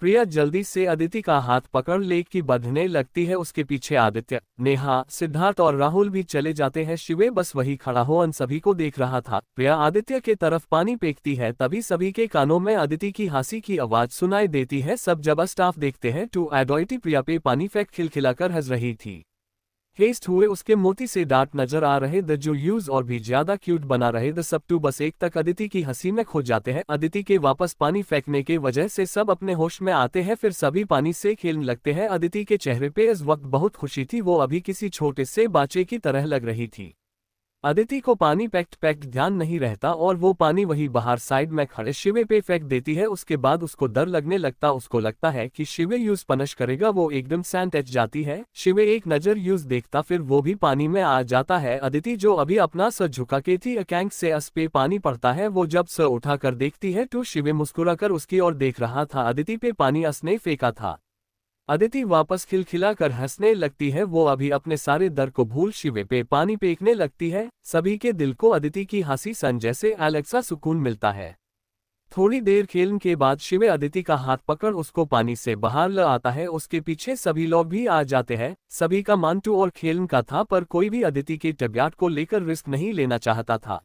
प्रिया जल्दी से अदिति का हाथ पकड़ लेक की बढ़ने लगती है। उसके पीछे आदित्य, नेहा, सिद्धार्थ और राहुल भी चले जाते हैं। शिवे बस वही खड़ा हो अन सभी को देख रहा था। प्रिया आदित्य के तरफ पानी फेंकती है, तभी सभी के कानों में अदिति की हंसी की आवाज सुनाई देती है। सब जब स्टाफ देखते हैं टू एडोइटी प्रिया पे पानी फेंक खिलखिलाकर हंस रही थी। हेस्ट हुए उसके मोती से डांट नजर आ रहे द जो यूज और भी ज्यादा क्यूट बना रहे द सब टू बस एक तक अदिति की हंसी में खो जाते हैं। अदिति के वापस पानी फेंकने के वजह से सब अपने होश में आते हैं। फिर सभी पानी से खेलने लगते हैं। अदिति के चेहरे पे इस वक्त बहुत खुशी थी। वो अभी किसी छोटे से बच्चे की तरह लग रही थी। अदिति को पानी पैक्ट ध्यान नहीं रहता और वो पानी वही बाहर साइड में खड़े शिवे पे फेंक देती है। उसके बाद उसको डर लगने लगता। उसको लगता है कि शिवे यूज पनिश करेगा। वो एकदम शांत जाती है। शिवे एक नजर यूज देखता, फिर वो भी पानी में आ जाता है। अदिति जो अभी अपना सर झुका के थी अकैंक से अस पे पानी पड़ता है। वो जब सर उठाकर देखती है तो शिवे मुस्कुराकर उसकी ओर देख रहा था। अदिति पे पानी असने फेंका था। अदिति वापस खिलखिलाकर हंसने लगती है। वो अभी अपने सारे डर को भूल शिवे पे पानी फेंकने लगती है। सभी के दिल को अदिति की हंसी सन जैसे एलेक्सा सुकून मिलता है। थोड़ी देर खेलने के बाद शिवे अदिति का हाथ पकड़ उसको पानी से बाहर ले आता है। उसके पीछे सभी लोग भी आ जाते हैं। सभी का मानटू और खेलने का था, पर कोई भी अदिति की तबीयत को लेकर रिस्क नहीं लेना चाहता था।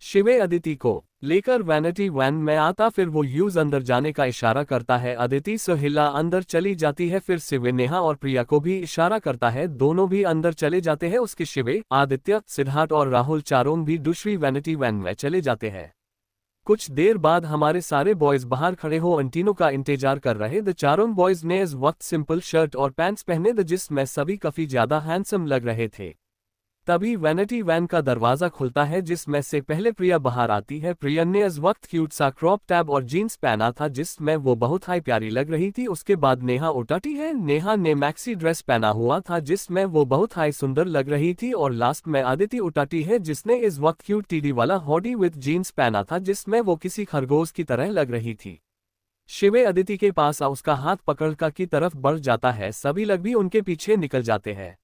शिवे अदिति को लेकर वैनिटी वैन में आता, फिर वो यूज अंदर जाने का इशारा करता है। अदिति सहिला अंदर चली जाती है। फिर शिवे नेहा और प्रिया को भी इशारा करता है, दोनों भी अंदर चले जाते हैं। उसके शिवे, आदित्य, सिद्धार्थ और राहुल चारों भी दूसरी वैनिटी वैन में चले जाते हैं। कुछ देर बाद हमारे सारे बॉयज बाहर खड़े हो अंटीनो का इंतजार कर रहे। द चारों बॉयज ने इस वक्त सिंपल शर्ट और पैंट्स पहने द जिसमें सभी काफी ज्यादा हैंडसम लग रहे थे। तभी वैनिटी वैन का दरवाजा खुलता है जिसमें से पहले प्रिया बाहर आती है। प्रिया ने इस वक्त क्यूट सा क्रॉप टॉप और जीन्स पहना था जिसमें वो बहुत ही प्यारी लग रही थी। उसके बाद नेहा उठाती है। नेहा ने मैक्सी ड्रेस पहना हुआ था जिसमें वो बहुत ही सुंदर लग रही थी। और लास्ट में आदिति उठाती है जिसने इस वक्त क्यूट टीडी वाला हॉडी विद जीन्स पहना था जिसमें वो किसी खरगोश की तरह लग रही थी। शिवे अदिति के पास उसका हाथ पकड़कर की तरफ बढ़ जाता है। सभी लोग भी उनके पीछे निकल जाते हैं।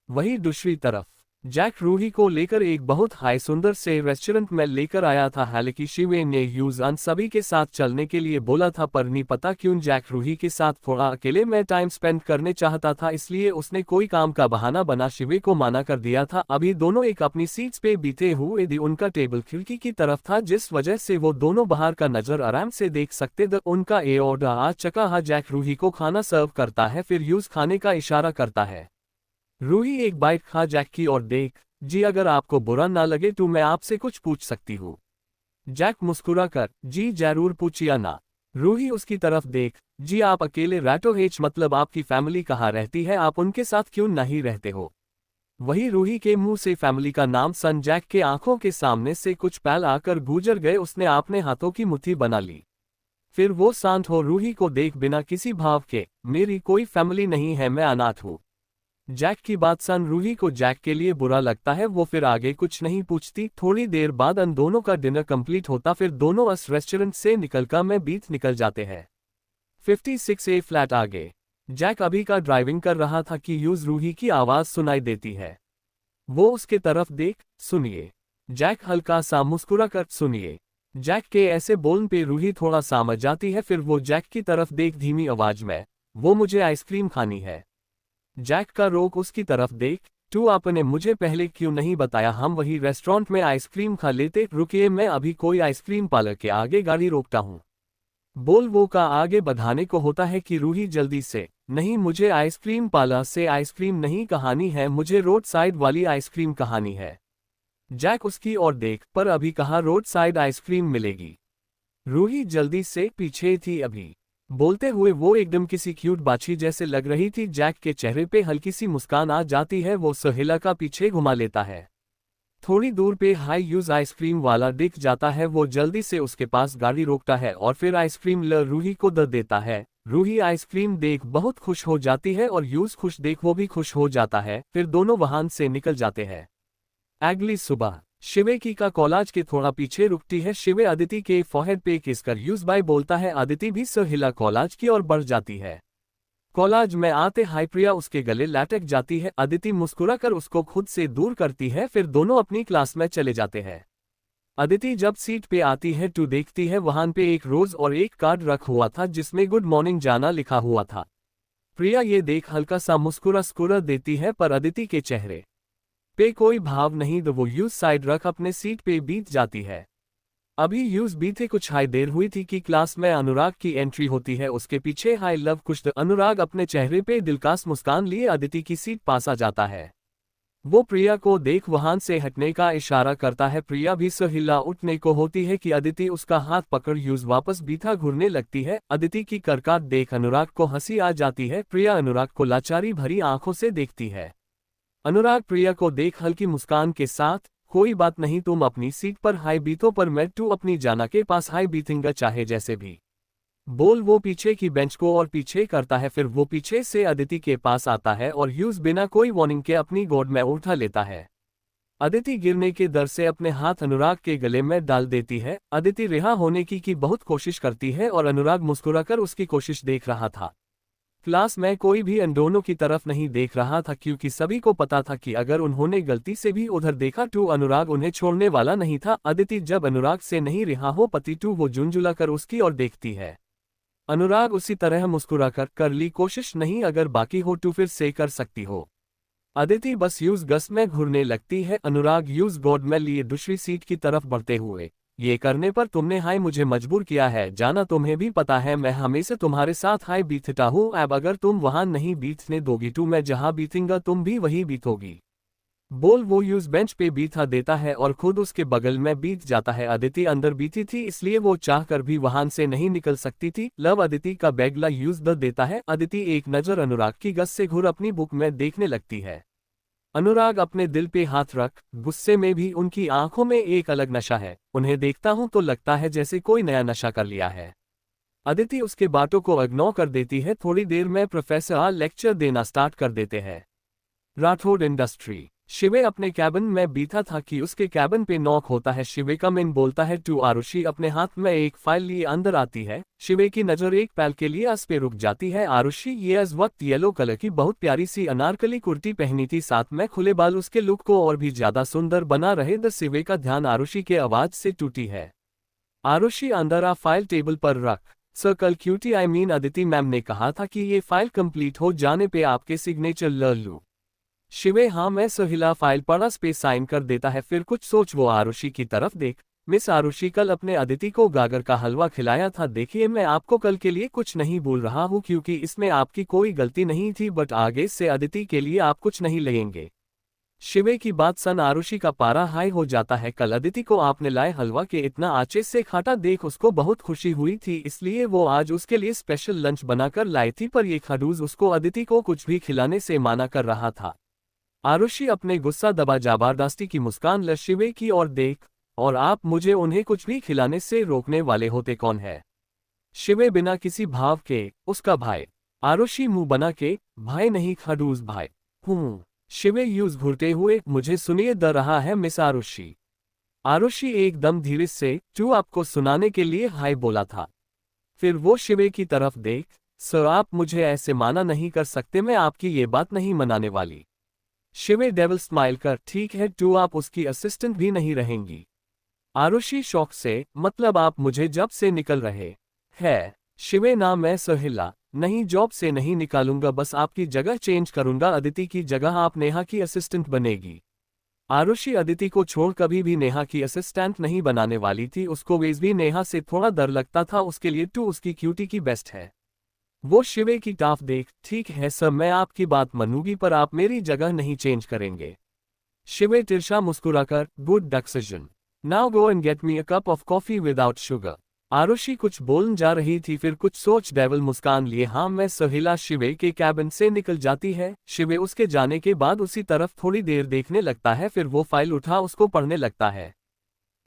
वही दूसरी तरफ जैक रूही को लेकर एक बहुत हाई सुंदर से रेस्टोरेंट में लेकर आया था। हालांकि शिवे ने यूजान सभी के साथ चलने के लिए बोला था, पर नहीं पता क्यों जैक रूही के साथ थोड़ा अकेले में टाइम स्पेंड करने चाहता था, इसलिए उसने कोई काम का बहाना बना शिवे को मना कर दिया था। अभी दोनों एक अपनी सीट्स पे बीते हुए थे। उनका टेबल खिड़की की तरफ था, जिस वजह से वो दोनों बाहर का नजर आराम से देख सकते थे। उनका ए ऑर्डर आ चुका है। जैक रूही को खाना सर्व करता है, फिर यूज खाने का इशारा करता है। रूही एक बाइट खा जैक की और देख, जी अगर आपको बुरा ना लगे तो मैं आपसे कुछ पूछ सकती हूँ। जैक मुस्कुरा कर, जी जरूर पूछिए ना। रूही उसकी तरफ देख, जी आप अकेले रहते हो, मतलब आपकी फैमिली कहाँ रहती है, आप उनके साथ क्यों नहीं रहते हो। वही रूही के मुंह से फैमिली का नाम सन जैक के आंखों के सामने से कुछ पल आकर गुजर गए। उसने अपने हाथों की मुट्ठी बना ली, फिर वो शांत हो रूही को देख बिना किसी भाव के, मेरी कोई फैमिली नहीं है, मैं अनाथ हूँ। जैक की बात सुन रूही को जैक के लिए बुरा लगता है। वो फिर आगे कुछ नहीं पूछती। थोड़ी देर बाद उन दोनों का डिनर कंप्लीट होता, फिर दोनों उस रेस्टोरेंट से निकलकर में बीच निकल जाते हैं। 56A फ्लैट आगे जैक अभी का ड्राइविंग कर रहा था कि यूज रूही की आवाज सुनाई देती है। वो उसके तरफ देख, सुनिए। जैक हल्का सा मुस्कुरा कर, सुनिए। जैक के ऐसे बोलने पे रूही थोड़ा समझ जाती है। फिर वो जैक की तरफ देख धीमी आवाज में, वो मुझे आइसक्रीम खानी है। जैक का रोक उसकी तरफ देख, तू आपने मुझे पहले क्यों नहीं बताया, हम वही रेस्टोरेंट में आइसक्रीम खा लेते। रुकिए, मैं अभी कोई आइसक्रीम पार्लर के आगे गाड़ी रोकता हूँ। बोल वो का आगे बढ़ाने को होता है कि रूही जल्दी से, नहीं मुझे आइसक्रीम पार्लर से आइसक्रीम नहीं कहानी है, मुझे रोड साइड वाली आइसक्रीम कहानी है। जैक उसकी ओर देख, पर अभी कहाँ रोड साइड आइसक्रीम मिलेगी। रूही जल्दी से पीछे थी अभी। बोलते हुए वो एकदम किसी क्यूट बाछी जैसे लग रही थी। जैक के चेहरे पे हल्की सी मुस्कान आ जाती है। वो सहेला का पीछे घुमा लेता है। थोड़ी दूर पे हाई यूज आइसक्रीम वाला दिख जाता है। वो जल्दी से उसके पास गाड़ी रोकता है और फिर आइसक्रीम ल रूही को दे देता है। रूही आइसक्रीम देख बहुत खुश हो जाती है और यूज खुश देख वो भी खुश हो जाता है। फिर दोनों वाहन से निकल जाते हैं। अगली सुबह शिवे की का कॉलेज के थोड़ा पीछे रुकती है। शिवे अदिति के फोरहेड पे किस कर यूज बाय बोलता है। अदिति भी सहिला कॉलेज की ओर बढ़ जाती है। कॉलेज में आते हाई प्रिया उसके गले लटक जाती है। अदिति मुस्कुराकर उसको खुद से दूर करती है। फिर दोनों अपनी क्लास में चले जाते हैं। अदिति जब सीट पे आती है तो देखती है वहां पे एक रोज और एक कार्ड रख हुआ था, जिसमें गुड मॉर्निंग जाना लिखा हुआ था। प्रिया ये देख हल्का सा मुस्कुरा देती है, पर अदिति के चेहरे पे कोई भाव नहीं, तो वो यूज साइड रख अपने सीट पे बीत जाती है। अभी यूज बीते कुछ हाई देर हुई थी कि क्लास में अनुराग की एंट्री होती है। उसके पीछे हाई लव कुछ। अनुराग अपने चेहरे पे दिलकाश मुस्कान लिए अदिति की सीट पास आ जाता है। वो प्रिया को देख वहां से हटने का इशारा करता है। प्रिया भी सहिला उठने को होती है कि अदिति उसका हाथ पकड़ यूज वापस बीथा घूरने लगती है। अदिति की करकाट देख अनुराग को हंसी आ जाती है। प्रिया अनुराग को लाचारी भरी आंखों से देखती है। अनुराग प्रिया को देख हल्की मुस्कान के साथ, कोई बात नहीं, तुम अपनी सीट पर हाई बीतो, पर मैं तू अपनी जाना के पास हाई बीतूंगा चाहे जैसे भी। बोल वो पीछे की बेंच को और पीछे करता है। फिर वो पीछे से अदिति के पास आता है और यूज बिना कोई वार्निंग के अपनी गोद में उठा लेता है। अदिति गिरने के डर से अपने हाथ अनुराग के गले में डाल देती है। अदिति रिहा होने की बहुत कोशिश करती है और अनुराग मुस्कुराकर उसकी कोशिश देख रहा था। क्लास में कोई भी इन दोनों की तरफ नहीं देख रहा था, क्योंकि सभी को पता था कि अगर उन्होंने गलती से भी उधर देखा तो अनुराग उन्हें छोड़ने वाला नहीं था। अदिति जब अनुराग से नहीं रिहा हो पाती तो वो झुंझुला कर उसकी ओर देखती है। अनुराग उसी तरह मुस्कुराकर, कर ली कोशिश नहीं, अगर बाकी हो तो फिर से कर सकती हो। अदिति बस यूज गस में घूरने लगती है। अनुराग यूज गोद में लिए दूसरी सीट की तरफ बढ़ते हुए, ये करने पर तुमने हाय मुझे मजबूर किया है, जाना तुम्हें भी पता है मैं हमेशा तुम्हारे साथ हाय बीतता हूँ। अब अगर तुम वहां नहीं बीतने दोगी तो मैं जहां बीतूंगा तुम भी वही बीतोगी। बोल वो यूज बेंच पे बीता देता है और खुद उसके बगल में बीत जाता है। अदिति अंदर बीती थी, इसलिए वो चाहकर भी वहां से नहीं निकल सकती थी। लव अदिति का बैगला यूज दे देता है। अदिति एक नजर अनुराग की गस से घूर अपनी बुक में देखने लगती है। अनुराग अपने दिल पे हाथ रख, गुस्से में भी उनकी आंखों में एक अलग नशा है। उन्हें देखता हूं तो लगता है जैसे कोई नया नशा कर लिया है। अदिति उसके बातों को इग्नोर कर देती है। थोड़ी देर में प्रोफेसर लेक्चर देना स्टार्ट कर देते हैं। राठौड़ इंडस्ट्री शिवे अपने कैबिन में बीता था कि उसके कैबिन पे नॉक होता है। शिवे का मेन बोलता है टू आरुषि अपने हाथ में एक फाइल लिए अंदर आती है। शिवे की नजर एक पल के लिए उस पे रुक जाती है। आरुषि ये इस वक्त येलो कलर की बहुत प्यारी सी अनारकली कुर्ती पहनी थी, साथ में खुले बाल उसके लुक को और भी ज्यादा सुंदर बना रहे थे। शिवे का ध्यान आरुषि के आवाज से टूटी है। आरुषि अंदर आ फाइल टेबल पर रख। सर कल क्यूटी अदिति मैम ने कहा था कि ये फाइल कंप्लीट हो जाने पे आपके सिग्नेचर ले लूं। शिवे हाँ मैं सहिला फाइल पढ़ा पे साइन कर देता है। फिर कुछ सोच वो आरुषि की तरफ देख। मिस आरुषि कल अपने अदिति को गागर का हलवा खिलाया था। देखिए मैं आपको कल के लिए कुछ नहीं बोल रहा हूँ क्योंकि इसमें आपकी कोई गलती नहीं थी, बट आगे से अदिति के लिए आप कुछ नहीं लेंगे। शिवे की बात सुन आरुषि का पारा हाई हो जाता है। कल अदिति को आपने लाए हलवा के इतना आचे से खाटा देख उसको बहुत खुशी हुई थी, इसलिए वो आज उसके लिए स्पेशल लंच बनाकर लाई थी, पर ये खड़ूस उसको अदिति को कुछ भी खिलाने से माना कर रहा था। आरुषि अपने गुस्सा दबा जबरदस्ती की मुस्कान ल शिवे की ओर देख, और आप मुझे उन्हें कुछ भी खिलाने से रोकने वाले होते कौन है? शिवे बिना किसी भाव के, उसका भाई। आरुषि मुंह बना के, भाई नहीं खड़ूस भाई हूँ। शिवे यूज घुरते हुए, मुझे सुनिए द रहा है मिस आरुषि। आरुषि एकदम धीरे से जो आपको सुनाने के लिए हाय बोला था। फिर वो शिवे की तरफ देख, सर आप मुझे ऐसे माना नहीं कर सकते, मैं आपकी ये बात नहीं मनाने वाली। शिवे डेविल स्माइल कर, ठीक है टू आप उसकी असिस्टेंट भी नहीं रहेंगी। आरुषि शौक से, मतलब आप मुझे जॉब से निकल रहे है? शिवे ना मैं सहिला नहीं जॉब से नहीं निकालूंगा, बस आपकी जगह चेंज करूंगा। अदिति की जगह आप नेहा की असिस्टेंट बनेगी। आरुषि अदिति को छोड़ कभी भी नेहा की असिस्टेंट नहीं बनाने वाली थी। उसको वेज भी नेहा से थोड़ा डर लगता था, उसके लिए टू उसकी क्यूटी की बेस्ट है। वो शिवे की टाफ देख, ठीक है सर मैं आपकी बात मानूंगी, पर आप मेरी जगह नहीं चेंज करेंगे। शिवे तिरछा मुस्कुराकर, good decision, now go and get me a cup of coffee without sugar. Arushi कुछ बोलने जा रही थी, फिर कुछ सोच डेविल मुस्कान लिए हाँ मैं सहिला शिवे के कैबिन से निकल जाती है। शिवे उसके जाने के बाद उसी तरफ थोड़ी देर देखने लगता है, फिर वो फाइल उठा उसको पढ़ने लगता है।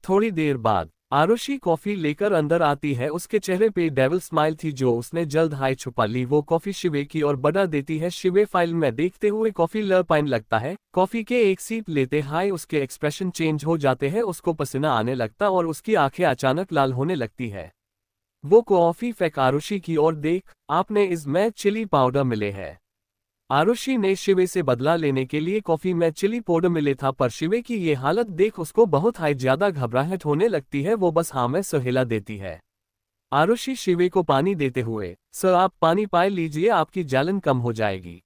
थोड़ी देर बाद आरुषि कॉफी लेकर अंदर आती है। उसके चेहरे पे डेविल स्माइल थी जो उसने जल्द हाई छुपा ली। वो कॉफी शिवे की ओर बढ़ा देती है। शिवे फाइल में देखते हुए कॉफी ल पाइन लगता है। कॉफी के एक सीप लेते हाई उसके एक्सप्रेशन चेंज हो जाते हैं, उसको पसीना आने लगता और उसकी आंखें अचानक लाल होने लगती है। वो कॉफी फेंक आरुषि की ओर देख, आपने इसमें चिली पाउडर मिले है। आरुषि ने शिवे से बदला लेने के लिए कॉफी में चिली पाउडर मिले था, पर शिवे की ये हालत देख उसको बहुत हाई ज्यादा घबराहट होने लगती है। वो बस हाँ में सहेला देती है। आरुषि शिवे को पानी देते हुए, सर आप पानी पाए लीजिए आपकी जलन कम हो जाएगी।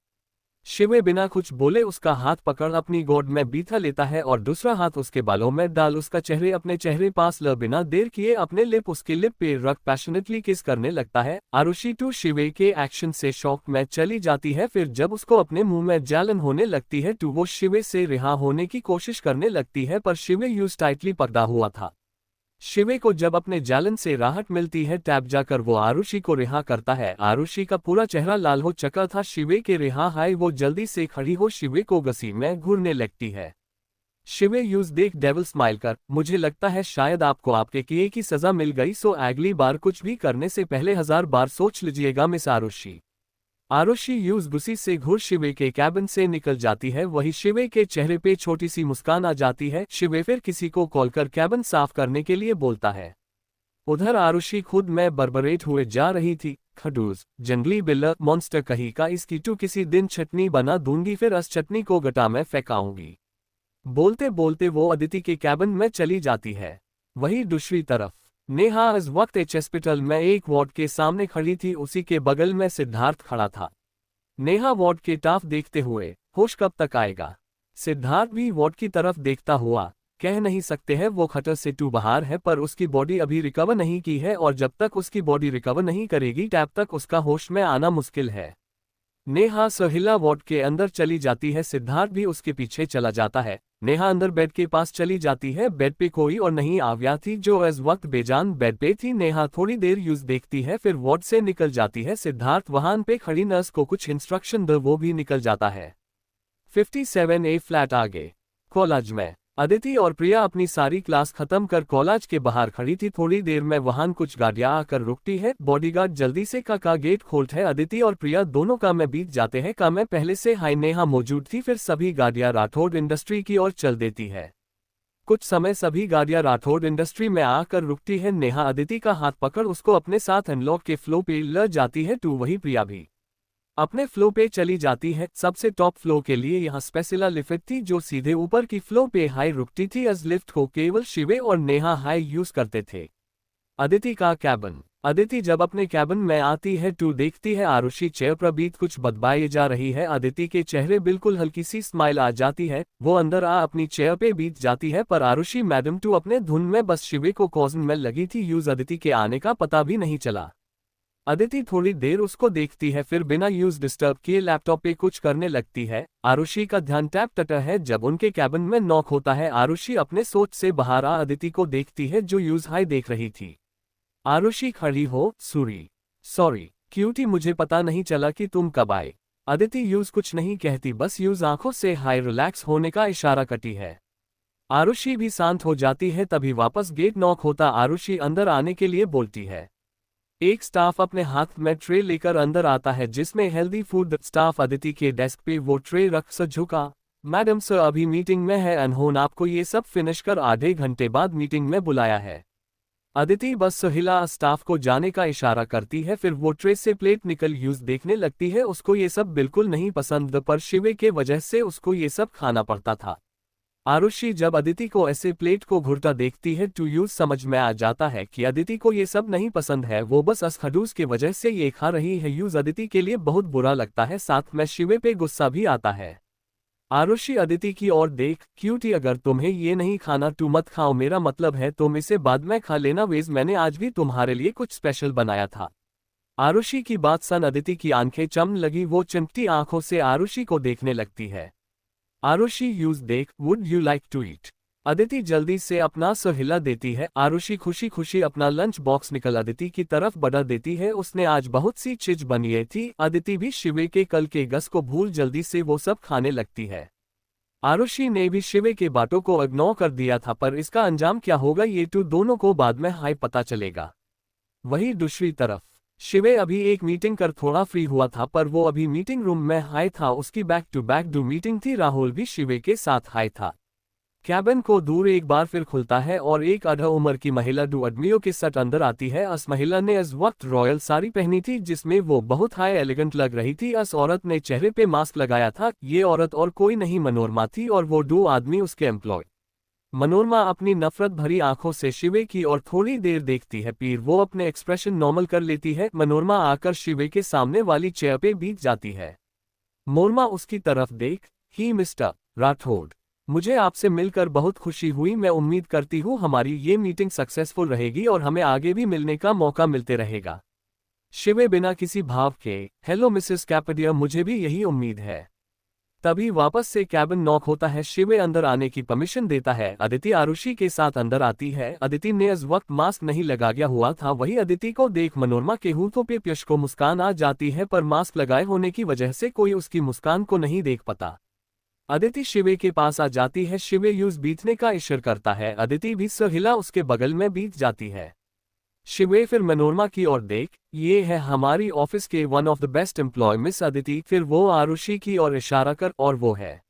शिवे बिना कुछ बोले उसका हाथ पकड़ अपनी गोद में बीता लेता है और दूसरा हाथ उसके बालों में डाल उसका चेहरे अपने चेहरे पास ल बिना देर किए अपने लिप उसके लिप पे रख पैशनेटली किस करने लगता है। आरुषि टू शिवे के एक्शन से शॉक में चली जाती है। फिर जब उसको अपने मुंह में जलन होने लगती है तो वो शिवे से रिहा होने की कोशिश करने लगती है, पर शिवे यूज टाइटली पकड़ा हुआ था। शिवे को जब अपने जालन से राहत मिलती है टैब जाकर वो आरुषि को रिहा करता है। आरुषि का पूरा चेहरा लाल हो चुका था। शिवे के रिहा हाय वो जल्दी से खड़ी हो शिवे को गसी में घूरने लगती है। शिवे यूज देख डेविल स्माइल कर, मुझे लगता है शायद आपको आपके किए की सजा मिल गई, सो अगली बार कुछ भी करने से पहले 1000 बार सोच लीजिएगा मिस आरुषि। आरुषि यूज गुस्से से घूर शिवे के कैबिन से निकल जाती है। वही शिवे के चेहरे पे छोटी सी मुस्कान आ जाती है। शिवे फिर किसी को कॉल कर कैबिन साफ करने के लिए बोलता है। उधर आरुषि खुद में बरबरेट हुए जा रही थी। खडूस जंगली बिल्ला मॉन्स्टर कहीं का, इसकी टू किसी दिन चटनी बना दूंगी, फिर इस चटनी को गटा में फेंकाऊंगी। बोलते बोलते वो अदिति के कैबिन में चली जाती है। वही दूसरी तरफ नेहा इस वक्त एक हॉस्पिटल में एक वार्ड के सामने खड़ी थी। उसी के बगल में सिद्धार्थ खड़ा था। नेहा वार्ड के टाफ देखते हुए, होश कब तक आएगा? सिद्धार्थ भी वार्ड की तरफ देखता हुआ, कह नहीं सकते हैं वो खतर से टू बाहर है, पर उसकी बॉडी अभी रिकवर नहीं की है और जब तक उसकी बॉडी रिकवर नहीं करेगी तब तक उसका होश में आना मुश्किल है। नेहा सहिला वार्ड के अंदर चली जाती है। सिद्धार्थ भी उसके पीछे चला जाता है। नेहा अंदर बेड के पास चली जाती है। बेड पे कोई और नहीं आव्या थी जो इस वक्त बेजान बेड पे थी। नेहा थोड़ी देर यूज देखती है फिर वार्ड से निकल जाती है। सिद्धार्थ वहां पे खड़ी नर्स को कुछ इंस्ट्रक्शन दे वो भी निकल जाता है। 57A फ्लैट आगे कॉलेज में अदिति और प्रिया अपनी सारी क्लास खत्म कर कॉलेज के बाहर खड़ी थी। थोड़ी देर में वहां कुछ गाड़ियां आकर रुकती है। बॉडीगार्ड जल्दी से का गेट खोलता है। अदिति और प्रिया दोनों का में बीत जाते हैं। का में पहले से हाई नेहा मौजूद थी। फिर सभी गाड़ियां राठौड़ इंडस्ट्री की ओर चल देती है। कुछ समय सभी गाड़ियां राठौड़ इंडस्ट्री में आकर रुकती है। नेहा अदिति का हाथ पकड़ उसको अपने साथ अनलॉक के फ्लो पे ले जाती है। वही प्रिया भी अपने फ्लो पे चली जाती है। सबसे टॉप फ्लो के लिए यहाँ स्पेशल लिफ्ट थी जो सीधे ऊपर की फ्लो पे हाई रुकती थी। इस लिफ्ट को केवल शिवे और नेहा हाई यूज करते थे। अदिति का कैबिन। अदिति जब अपने कैबिन में आती है देखती है आरुषि चेयर पर बीत कुछ बदबाई जा रही है। अदिति के चेहरे बिल्कुल हल्की सी स्माइल आ जाती है। वो अंदर अपनी चेयर पे बीत जाती है पर आरुषि मैडम अपने धुन में बस शिवे को कॉजन में लगी थी। यूज अदिति के आने का पता भी नहीं चला। अदिति थोड़ी देर उसको देखती है फिर बिना यूज डिस्टर्ब किए लैपटॉप पे कुछ करने लगती है। आरुषि का ध्यान टैप टटा है जब उनके कैबिन में नॉक होता है। आरुषि अपने सोच से बाहर अदिति को देखती है जो यूज हाई देख रही थी। आरुषि खड़ी हो सॉरी क्यूटी, मुझे पता नहीं चला कि तुम कब आए। अदिति यूज कुछ नहीं कहती बस यूज आंखों से हाई रिलैक्स होने का इशारा करती है। आरुषि भी शांत हो जाती है। तभी वापस गेट नॉक होता। आरुषि अंदर आने के लिए बोलती है। एक स्टाफ अपने हाथ में ट्रे लेकर अंदर आता है जिसमें हेल्दी फूड। स्टाफ अदिति के डेस्क पे वो ट्रे रख कर झुका। मैडम सर अभी मीटिंग में है। अनहोन आपको ये सब फिनिश कर आधे घंटे बाद मीटिंग में बुलाया है। अदिति बस हिला स्टाफ को जाने का इशारा करती है। फिर वो ट्रे से प्लेट निकल यूज देखने लगती है। उसको ये सब बिल्कुल नहीं पसंद पर शिवे के वजह से उसको ये सब खाना पड़ता था। आरुषि जब अदिति को ऐसे प्लेट को घुरता देखती है यूज समझ में आ जाता है कि अदिति को ये सब नहीं पसंद है। वो बस खड़ूस के वजह से ये खा रही है। यूज अदिति के लिए बहुत बुरा लगता है। साथ में शिवे पे गुस्सा भी आता है। आरुषि अदिति की ओर देख क्यूटी, अगर तुम्हें ये नहीं खाना मत खाओ। मेरा मतलब है तुम इसे बाद में खा लेना। वेज मैंने आज भी तुम्हारे लिए कुछ स्पेशल बनाया था। आरुषि की बात सुन अदिति की आंखें चम लगी। वो चिमटी आंखों से आरुषि को देखने लगती है। आरुषि यूज देख would you like to eat. अदिति जल्दी से अपना सर हिला देती है। आरुषि खुशी खुशी अपना लंच बॉक्स निकल अदिति की तरफ बढ़ा देती है। उसने आज बहुत सी चीज बनाई थी। अदिति भी शिवे के कल के गस को भूल जल्दी से वो सब खाने लगती है। आरुषि ने भी शिवे के बातों को इग्नोर कर दिया था पर इसका अंजाम क्या होगा ये दोनों को बाद में हाई पता चलेगा। वही दूसरी तरफ शिवे अभी एक मीटिंग कर थोड़ा फ्री हुआ था पर वो अभी मीटिंग रूम में हाई था। उसकी बैक टू बैक मीटिंग थी। राहुल भी शिवे के साथ हाई था। कैबिन को दूर एक बार फिर खुलता है और एक आधा उम्र की महिला आदमियों के साथ अंदर आती है। इस महिला ने इस वक्त रॉयल साड़ी पहनी थी जिसमें वो बहुत हाई एलिगेंट लग रही थी। इस औरत ने चेहरे पे मास्क लगाया था। ये औरत और कोई नहीं मनोरमा थी और वो दो आदमी उसके एम्प्लॉय। मनोरमा अपनी नफरत भरी आंखों से शिवे की और थोड़ी देर देखती है फिर वो अपने एक्सप्रेशन नॉर्मल कर लेती है। मनोरमा आकर शिवे के सामने वाली चेयर पे बीत जाती है। मनोरमा उसकी तरफ देख ही मिस्टर राठौड़, मुझे आपसे मिलकर बहुत खुशी हुई। मैं उम्मीद करती हूँ हमारी ये मीटिंग सक्सेसफुल रहेगी और हमें आगे भी मिलने का मौका मिलते रहेगा। शिवे बिना किसी भाव के हेलो मिसेस कैपेडिया, मुझे भी यही उम्मीद है। तभी वापस से कैबिन नॉक होता है। शिवे अंदर आने की परमिशन देता है। अदिति आरुषि के साथ अंदर आती है। अदिति ने इस वक्त मास्क नहीं लगा गया हुआ था। वही अदिति को देख मनोरमा के होठों पे प्यश को मुस्कान आ जाती है पर मास्क लगाए होने की वजह से कोई उसकी मुस्कान को नहीं देख पाता। अदिति शिवे के पास आ जाती है। शिवे यूज बीतने का इशारा करता है। अदिति भी सर हिला उसके बगल में बीत जाती है। शिवे फिर मनोरमा की ओर देख, ये है हमारी ऑफिस के one of the best employee miss Aditi. फिर वो आरुषि की ओर इशारा कर और वो है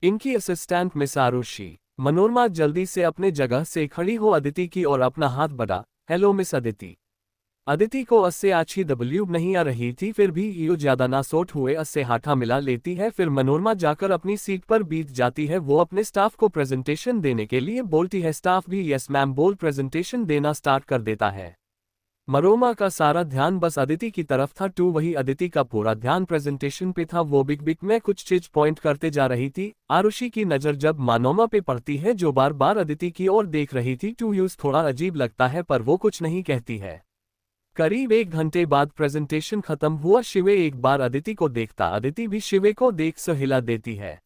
इनकी असिस्टेंट मिस आरुषि। मनोरमा जल्दी से अपने जगह से खड़ी हो अदिति की ओर अपना हाथ बढ़ा। Hello miss Aditi. अदिति को उससे अच्छी डब्ल्यू नहीं आ रही थी फिर भी यो ज्यादा ना सोट हुए उससे हाथा मिला लेती है। फिर मनोरमा जाकर अपनी सीट पर बीत जाती है। वो अपने स्टाफ को प्रेजेंटेशन देने के लिए बोलती है। स्टाफ भी यस मैम बोल प्रेजेंटेशन देना स्टार्ट कर देता है। मनोरमा का सारा ध्यान बस अदिति की तरफ था वही अदिति का पूरा ध्यान प्रेजेंटेशन पे था। वो बिग बिग में कुछ चीज पॉइंट करते जा रही थी। आरुषि की नजर जब मनोरमा पे पड़ती है जो बार बार अदिति की ओर देख रही थी यूज थोड़ा अजीब लगता है पर वो कुछ नहीं कहती है। करीब 1 घंटे बाद प्रेजेंटेशन खत्म हुआ। शिवे एक बार अदिति को देखता। अदिति भी शिवे को देख सर हिला देती है।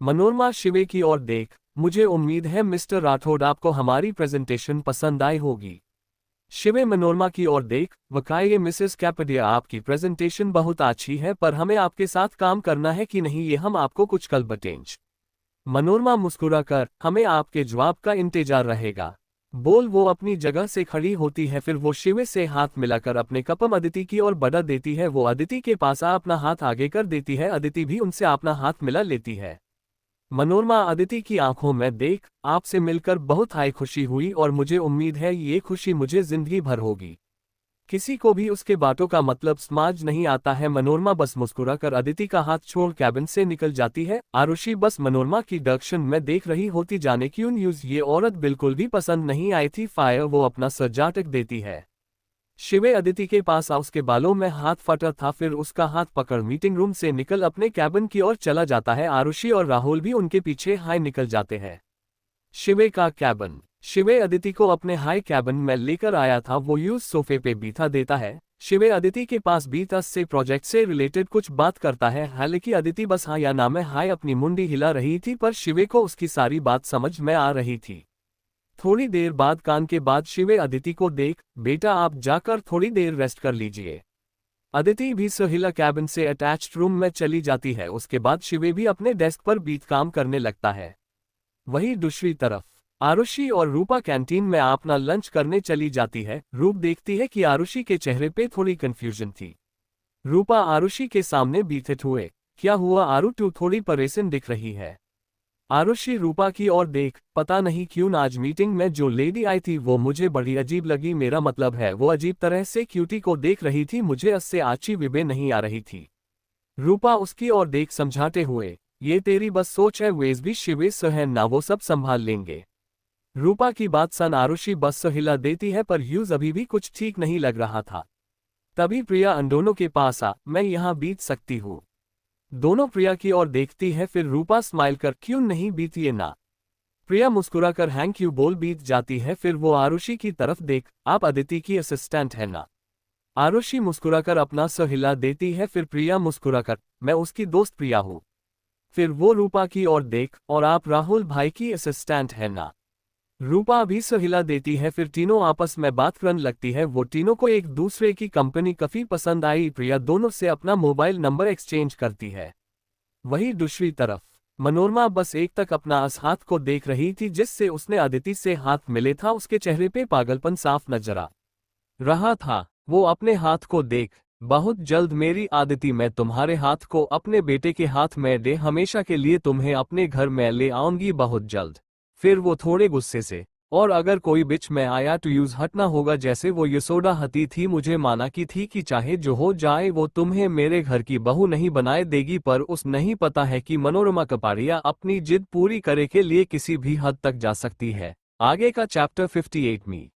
मनोरमा शिवे की ओर देख, मुझे उम्मीद है मिस्टर राठौड़ आपको हमारी प्रेजेंटेशन पसंद आई होगी। शिवे मनोरमा की ओर देख, वकाये मिसेस कैपेडिया आपकी प्रेजेंटेशन बहुत अच्छी है पर हमें आपके साथ काम करना है कि नहीं ये हम आपको कुछ कल बताएंगे। मनोरमा मुस्कुराकर, हमें आपके जवाब का इंतजार रहेगा, बोल वो अपनी जगह से खड़ी होती है। फिर वो शिवे से हाथ मिलाकर अपने कपम अदिति की ओर बढ़ा देती है। वो अदिति के पास अपना हाथ आगे कर देती है। अदिति भी उनसे अपना हाथ मिला लेती है। मनोरमा अदिति की आंखों में देख, आपसे मिलकर बहुत हाई खुशी हुई और मुझे उम्मीद है ये खुशी मुझे जिंदगी भर होगी। किसी को भी उसके बातों का मतलब समझ नहीं आता है। मनोरमा बस मुस्कुराकर अदिति का हाथ छोड़ कैबिन से निकल जाती है। आरुषि बस मनोरमा की डायरेक्शन में देख रही होती, जाने क्यों न्यूज ये औरत बिल्कुल भी पसंद नहीं आई थी। फायर वो अपना सर झटक देती है। शिवे अदिति के पास आ उसके बालों में हाथ फटा था। फिर उसका हाथ पकड़ मीटिंग रूम से निकल अपने कैबिन की ओर चला जाता है। आरुषि और राहुल भी उनके पीछे हाई निकल जाते हैं। शिवे का कैबिन। शिवे अदिति को अपने हाई कैबिन में लेकर आया था। वो यूज सोफे पे बिठा देता है। शिवे अदिति के पास बीतस से प्रोजेक्ट से रिलेटेड कुछ बात करता है। हालांकि अदिति बस हाँ या ना में हाई अपनी मुंडी हिला रही थी, पर शिवे को उसकी सारी बात समझ में आ रही थी। थोड़ी देर बाद कान के बाद शिवे अदिति को देख, बेटा आप जाकर थोड़ी देर रेस्ट कर लीजिए। अदिति भी सहिला कैबिन से अटैच्ड रूम में चली जाती है। उसके बाद शिवे भी अपने डेस्क पर बीत काम करने लगता है। वहीं दूसरी तरफ आरुषि और रूपा कैंटीन में अपना लंच करने चली जाती है। रूप देखती है कि आरुषि के चेहरे पे थोड़ी कंफ्यूजन थी। रूपा आरुषि के सामने बीते हुए, क्या हुआ आरु, तू थोड़ी परेशान दिख रही है। आरुषि रूपा की ओर देख, पता नहीं क्यों आज मीटिंग में जो लेडी आई थी वो मुझे बड़ी अजीब लगी। मेरा मतलब है वो अजीब तरह से क्यूटी को देख रही थी, मुझे उससे अच्छी विबे नहीं आ रही थी। रूपा उसकी ओर देख समझाते हुए, ये तेरी बस सोच है, वेज भी शिवे सहन ना, वो सब संभाल लेंगे। रूपा की बात सन आरुषि बस हिला देती है, पर ह्यूज अभी भी कुछ ठीक नहीं लग रहा था। तभी प्रिया उन दोनों के पास आ, मैं यहाँ बीत सकती हूँ। दोनों प्रिया की ओर देखती है। फिर रूपा स्माइल कर, क्यों नहीं बीतिए ना। प्रिया मुस्कुराकर थैंक यू बोल बीत जाती है। फिर वो आरुषि की तरफ देख, आप अदिति की असिस्टेंट है ना। आरुषि मुस्कुराकर अपना सर हिला देती है। फिर प्रिया मुस्कुराकर, मैं उसकी दोस्त प्रिया हूँ। फिर वो रूपा की ओर देख, और आप राहुल भाई की असिस्टेंट है ना। रूपा भी सर हिला देती है। फिर तीनों आपस में बात करने लगती है। वो तीनों को एक दूसरे की कंपनी काफी पसंद आई। प्रिया दोनों से अपना मोबाइल नंबर एक्सचेंज करती है। वहीं दूसरी तरफ मनोरमा बस एक तक अपना इस हाथ को देख रही थी जिससे उसने अदिति से हाथ मिले था। उसके चेहरे पे पागलपन साफ नजर आ रहा था। वो अपने हाथ को देख, बहुत जल्द मेरी अदिति, मैं तुम्हारे हाथ को अपने बेटे के हाथ में दे हमेशा के लिए तुम्हें अपने घर में ले आऊंगी बहुत जल्द। फिर वो थोड़े गुस्से से, और अगर कोई बिच में आया तो यूज हटना होगा, जैसे वो यशोदा हती थी। मुझे माना की थी कि चाहे जो हो जाए वो तुम्हें मेरे घर की बहू नहीं बनाए देगी, पर उस नहीं पता है कि मनोरमा कपाड़िया अपनी जिद पूरी करे के लिए किसी भी हद तक जा सकती है। आगे का चैप्टर 58 में।